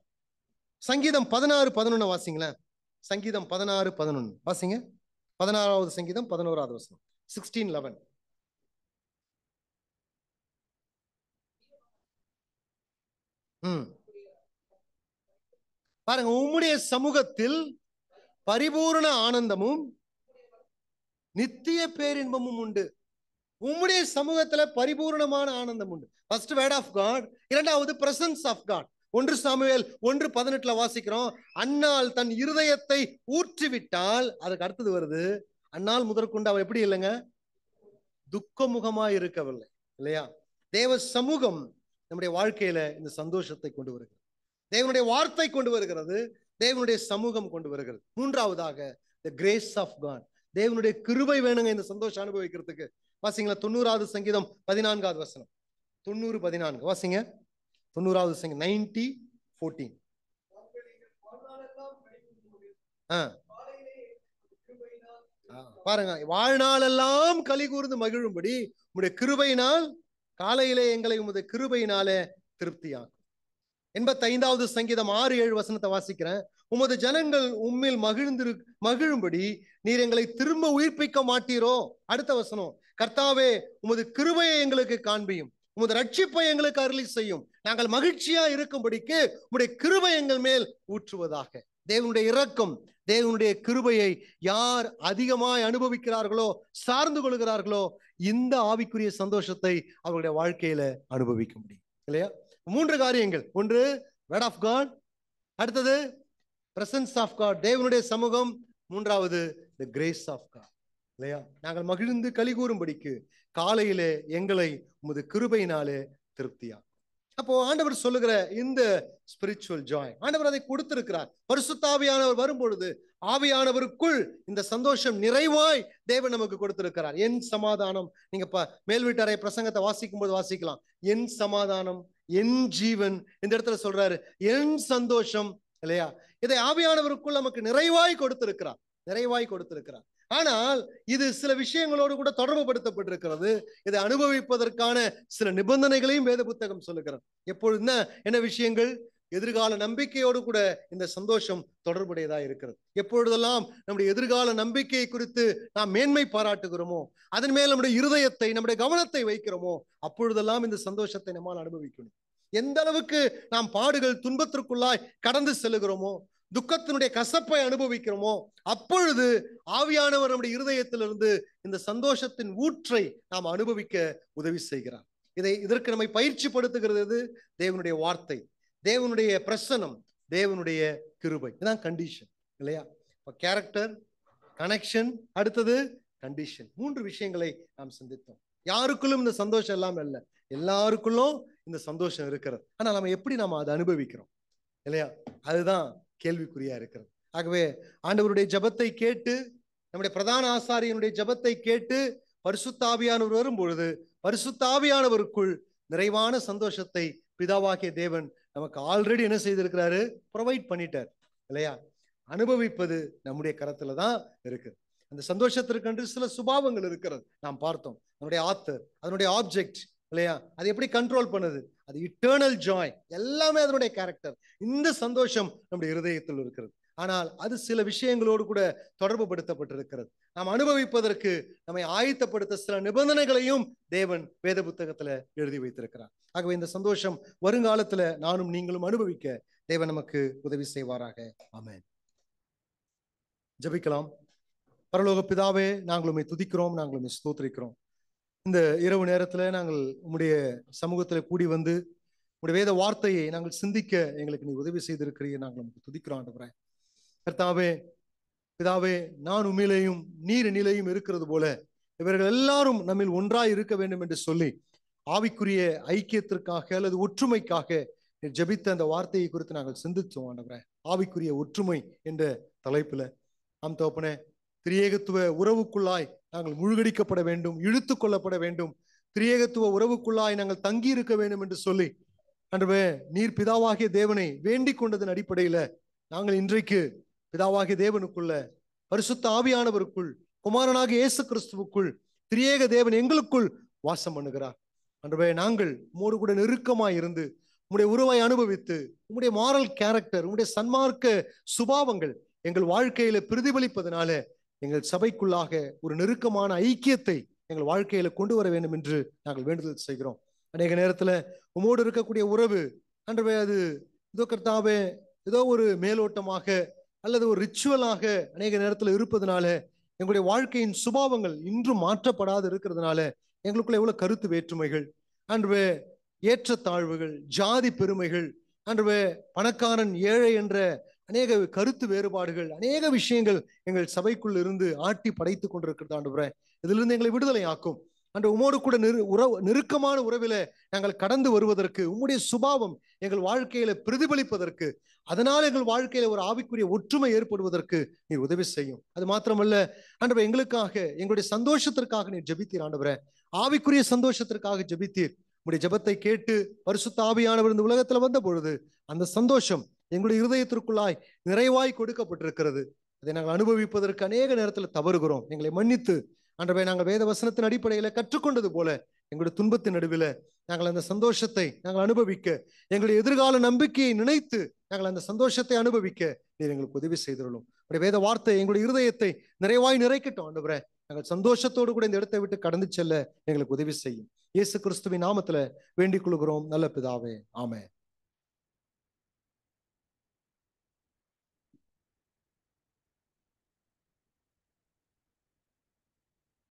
சங்கீதம் 16:11 வாசிங்களேன். சங்கீதம் 16:11 வாசிங்க. 16வது சங்கீதம் 11வது வசனம். 16:11. பாருங்க, உம்முடைய சமூகத்தில் பரிபூர்ண ஆனந்தமும் நித்திய பேரின்பமும் உண்டு. உம்முடைய சமூகத்துல பரிபூர்ணமான ஆனந்தம் உண்டு. ஃபர்ஸ்ட் வேர்ட் ஆஃப் காட், இரண்டாவது பிரசன்ஸ் ஆஃப் காட். 1 சாமுவேல் 1:18 வாசிக்கிறோம், அன்னாள் தன் இருதயத்தை ஊற்றிவிட்டால், அதுக்கு அடுத்தது வருது, அன்னாள் முதற்கொண்டு அவ எப்படி இல்லைங்க? துக்கமுகமா இருக்கவில்லை, இல்லையா? தேவ சமூகம் நம்முடைய வாழ்க்கையில இந்த சந்தோஷத்தை கொண்டு வருகிறது. தேவனுடைய வார்த்தை கொண்டு வருகிறது, தேவனுடைய சமூகம் கொண்டு வருகிறது. மூன்றாவதாக the grace of God. தேவனுடைய கிருபை வேணுங்க இந்த சந்தோஷம் அனுபவிக்கிறதுக்கு. வாசிங்களா 90வது சங்கீதம் 14வது வசனம். 90:14 வாசிங்க. 90வது சங்கீதம் 90:14. பாருங்க, வாழ்நாளெல்லாம் களி கூர்ந்து மகிழும்படி உம்முடைய கிருபையினால் காலையிலே எங்களை உம்முடைய கிருபையினாலே திருப்தியாக்கும். 85வது சங்கீதம் 6-7 வசனத்தை வாசிக்கிறேன். உமது ஜனங்கள் உம்மில் மகிழும்படி நீர் எங்களை திரும்ப உயிர்ப்பிக்க மாட்டீரோ? அடுத்த வசனம், கர்த்தாவே உமது கிருபையை எங்களுக்கு காண்பியும், உமது ரட்சிப்பை எங்களுக்கு அருளி செய்யும், நாங்கள் மகிழ்ச்சியா இருக்கும்படிக்கு உம்முடைய கிருபை எங்கள் மேல் ஊற்றுவதாக. தேவனுடைய இரக்கம், தேவனுடைய கிருபையை யார் அதிகமாய் அனுபவிக்கிறார்களோ, சார்ந்து கொள்கிறார்களோ, இந்த ஆவிக்குரிய சந்தோஷத்தை அவருடைய வாழ்க்கையில அனுபவிக்க முடியும், இல்லையா? 3 காரியங்கள். ஒன்று வேர்ட் ஆஃப் காட், அடுத்தது பிரசன்ஸ் ஆஃப் காட், தேவனுடைய சமூகம், மூன்றாவது தி கிரேஸ் ஆஃப் காட், இல்லையா? நாங்கள் மகிழ்ந்து களி கூறும்படிக்கு காலையிலே எங்களை உமது கிருபையினாலே திருப்தியா. அப்போ ஆண்டவர் சொல்லுகிற இந்த ஸ்பிரிச்சுவல் ஜாய், ஆண்டவர் அதை கொடுத்திருக்கிறார். பரிசுத்த ஆவியானவர் வரும்பொழுது ஆவியானவருக்குள் இந்த சந்தோஷம் நிறைவாய் தேவன் நமக்கு கொடுத்திருக்கிறார். என் சமாதானம், நீங்க மேல் வீட்டறை பிரசங்கத்தை வாசிக்கும் போது வாசிக்கலாம், என் சமாதானம், என் ஜீவன், இந்த இடத்துல சொல்றாரு என் சந்தோஷம், இல்லையா? இதை ஆவியானவருக்குள் நமக்கு நிறைவாய் கொடுத்திருக்கிறார், நிறைவாய் கொடுத்திருக்கிறார். ஆனால் இது சில விஷயங்களோடு கூட தொடர்பு படுத்தப்பட்டிருக்கிறது. இதை அனுபவிப்பதற்கான சில நிபந்தனைகளையும் வேத புத்தகம் சொல்லுகிறது. எப்பொழுது என்ன விஷயங்கள்? எதிர்கால நம்பிக்கையோடு கூட இந்த சந்தோஷம் தொடர்புடையதா இருக்கிறது. எப்பொழுதெல்லாம் நம்முடைய எதிர்கால நம்பிக்கையை குறித்து நாம் மேன்மை பாராட்டுகிறோமோ, அதன் மேல் நம்முடைய இருதயத்தை, நம்முடைய கவனத்தை வைக்கிறோமோ, அப்பொழுதெல்லாம் இந்த சந்தோஷத்தை நம்மால் அனுபவிக்கணும். எந்த அளவுக்கு நாம் பாடுகள் துன்பத்திற்குள்ளாய் கடந்து செல்லுகிறோமோ, துக்கத்தினுடைய கசப்பை அனுபவிக்கிறோமோ, அப்பொழுது ஆவியானவர் நம்முடைய இருதயத்திலிருந்து இந்த சந்தோஷத்தின் ஊற்றை நாம் அனுபவிக்க உதவி செய்கிறார். இதற்கு நம்மை பயிற்சி படுத்துகிறது தேவனுடைய வார்த்தை, தேவனுடைய பிரசனம், தேவனுடைய கிருபை. இதுதான் கண்டிஷன், இல்லையா? கேரக்டர், கனெக்ஷன், அடுத்தது கண்டிஷன். 3 விஷயங்களை நாம் சிந்தித்தோம். யாருக்குள்ளும் இந்த சந்தோஷம் எல்லாம் இல்லை, எல்லாருக்குள்ளும் இந்த சந்தோஷம் இருக்கிறது. ஆனா நம்ம எப்படி நாம அதை அனுபவிக்கிறோம், இல்லையா? அதுதான் கேள்விக்குறியா இருக்கிறது. ஆகவே ஆண்டவருடைய ஜெபத்தை கேட்டு, நம்முடைய பிரதான ஆசாரியனுடைய ஜெபத்தை கேட்டு பரிசுத்த ஆவியானவர் வரும்பொழுது பரிசுத்த ஆவியானவருக்குள் நிறைவான சந்தோஷத்தை பிதாவாகிய தேவன் நமக்கு ஆல்ரெடி என்ன செய்திருக்கிறாரு? ப்ரொவைட் பண்ணிட்டார் இல்லையா? அனுபவிப்பது நம்முடைய கரத்துல தான் இருக்கு. அந்த சந்தோஷத்திற்கென்று சில சுபாவங்கள் இருக்கிறது, நாம் பார்த்தோம். அதனுடைய ஆத்தர், அதனுடைய ஆப்ஜெக்ட் இல்லையா, அது எப்படி கண்ட்ரோல் பண்ணுது, அது இட்டர்னல் ஜாய், எல்லாமே அதனுடைய கேரக்டர். இந்த சந்தோஷம் நம்முடைய இருதயத்தில் இருக்கிறது. ஆனால் அது சில விஷயங்களோடு கூட தொடர்பு படுத்தப்பட்டிருக்கிறது. நாம் அனுபவிப்பதற்கு நம்மை ஆயத்தப்படுத்த சில நிபந்தனைகளையும் தேவன் வேத புத்தகத்துல எழுதி வைத்திருக்கிறார். ஆகவே இந்த சந்தோஷம் வருங்காலத்துல நானும் நீங்களும் அனுபவிக்க தேவன் நமக்கு உதவி செய்வாராக. ஆமென். ஜெபிக்கலாம். பரலோக பிதாவே, நாங்கள் உம்மை துதிக்கிறோம், நாங்கள் உம்மை ஸ்தோத்திரிக்கிறோம். இந்த இரவு நேரத்துல நாங்கள் உம்முடைய சமூகத்துல கூடி வந்து உம்முடைய வேத வார்த்தையை நாங்கள் சிந்திக்க எங்களுக்கு நீ உதவி செய்திருக்கிறீர்கள். நாங்கள் உமக்கு துதிக்கிறோம் ஆண்டவரே. கர்த்தாவே, பிதாவே, நான் உம்மிலேயும் நீர் என்னிலேயும் இருக்கிறது போல இவர்கள் எல்லாரும் நம்மில் ஒன்றாய் இருக்க வேண்டும் என்று சொல்லி ஆவிக்குரிய ஐக்கியத்திற்காக அல்லது ஒற்றுமைக்காக ஜெபித்த அந்த வார்த்தையை குறித்து நாங்கள் சிந்திச்சோம் ஆண்டவரே. ஆவிக்குரிய ஒற்றுமை என்ற தலைப்புல ஆம் தகப்பனே, திரியேகத்துவ உறவுக்குள்ளாய் நாங்கள் முழுகடிக்கப்பட வேண்டும், இழுத்து கொள்ளப்பட வேண்டும், திரியேகத்துவ உறவுக்குள்ளாய் நாங்கள் தங்கி இருக்க வேண்டும் என்று சொல்லி ஆண்டவரே, நீர் பிதாவாகிய தேவனை வேண்டிக் கொண்டதன் அடிப்படையில நாங்கள் இன்றைக்கு பிதாவாகிய தேவனுக்குள்ள, பரிசுத்த ஆவியானவருக்குள், குமாரனாகிய இயேசு கிறிஸ்துவுக்குள், திரியேக தேவன் எங்களுக்குள் வாசம் பண்ணுகிறார். ஆண்டவரே, நாங்கள் உம்மோடு கூட நெருக்கமாய் இருந்து உம்முடைய உறவை அனுபவித்து உம்முடைய மாரல் கேரக்டர், உம்முடைய சன்மார்க்க சுபாவங்கள் எங்கள் வாழ்க்கையில பிரதிபலிப்பதனால எங்கள் சபைக்குள்ளாக ஒரு நெருக்கமான ஐக்கியத்தை எங்கள் வாழ்க்கையில கொண்டு வர வேண்டும் என்று நாங்கள் வேண்டுதல் செய்கிறோம். அநேக நேரத்துல உம்மோடு இருக்கக்கூடிய உறவு ஆண்டவரே, அது இதோ கர்த்தாவே ஏதோ ஒரு மேலோட்டமாக அல்லது ஒரு ரிச்சுவலாக அநேக நேரத்துல இருப்பதனால எங்களுடைய வாழ்க்கையின் சுபாவங்கள் இன்றும் மாற்றப்படாது இருக்கிறதுனால எங்களுக்குள்ள எவ்வளவு கருத்து வேற்றுமைகள், ஆண்டவரே, ஏற்றத்தாழ்வுகள், ஜாதி பெருமைகள், ஆண்டவரே, பணக்காரன் ஏழை என்ற அநேக கருத்து வேறுபாடுகள், அநேக விஷயங்கள் எங்கள் சபைக்குள் இருந்து ஆட்டி படைத்து கொண்டிருக்கிறது ஆண்டவரே. இதிலிருந்து எங்களை விடுதலை ஆக்கும். அன்று உமோடு கூட நெருக்கமான உறவில நாங்கள் கடந்து வருவதற்கு, உம்முடைய சுபாவம் எங்கள் வாழ்க்கையில பிரதிபலிப்பதற்கு, அதனால் எங்கள் வாழ்க்கையில ஒரு ஆவிக்குரிய ஒற்றுமை ஏற்படுவதற்கு நீர் உதவி செய்யும். அது மாத்திரமல்ல ஆண்டவரே, எங்களுக்காக எங்களுடைய சந்தோஷத்திற்காக நீர் ஜெபித்தீர் ஆண்டவரே, ஆவிக்குரிய சந்தோஷத்திற்காக ஜெபித்தீர். உம்முடைய ஜெபத்தை கேட்டு பரிசுத்த ஆவியானவர் இந்த உலகத்துல வந்த பொழுது அந்த சந்தோஷம் எங்களுடைய இருதயத்திற்குள்ளாய் நிறைவாய் கொடுக்கப்பட்டிருக்கிறது. அதை நாங்கள் அனுபவிப்பதற்கு அநேக நேரத்தில் தவறுகிறோம். எங்களை மன்னித்து ஆண்டவரே, நாங்கள் வேத வசனத்தின் அடிப்படையில கற்றுக்கொண்டது போல எங்களுடைய துன்பத்தின் நடுவில் நாங்கள் அந்த சந்தோஷத்தை நாங்கள் அனுபவிக்க, எங்களுடைய எதிர்கால நம்பிக்கையை நினைத்து நாங்கள் அந்த சந்தோஷத்தை அனுபவிக்க நீர் எங்களுக்கு உதவி செய்திருக்கிறோம். உடைய வேத வார்த்தை எங்களுடைய இருதயத்தை நிறைவாய் நிறைக்கட்டும் ஆண்டவரே. நாங்கள் சந்தோஷத்தோடு கூட இந்த இடத்தை விட்டு கடந்து செல்ல எங்களுக்கு உதவி செய்யும். இயேசு கிறிஸ்துவின் நாமத்துல வேண்டிக் கொள்கிறோம் நல்ல பிதாவே. ஆமென்.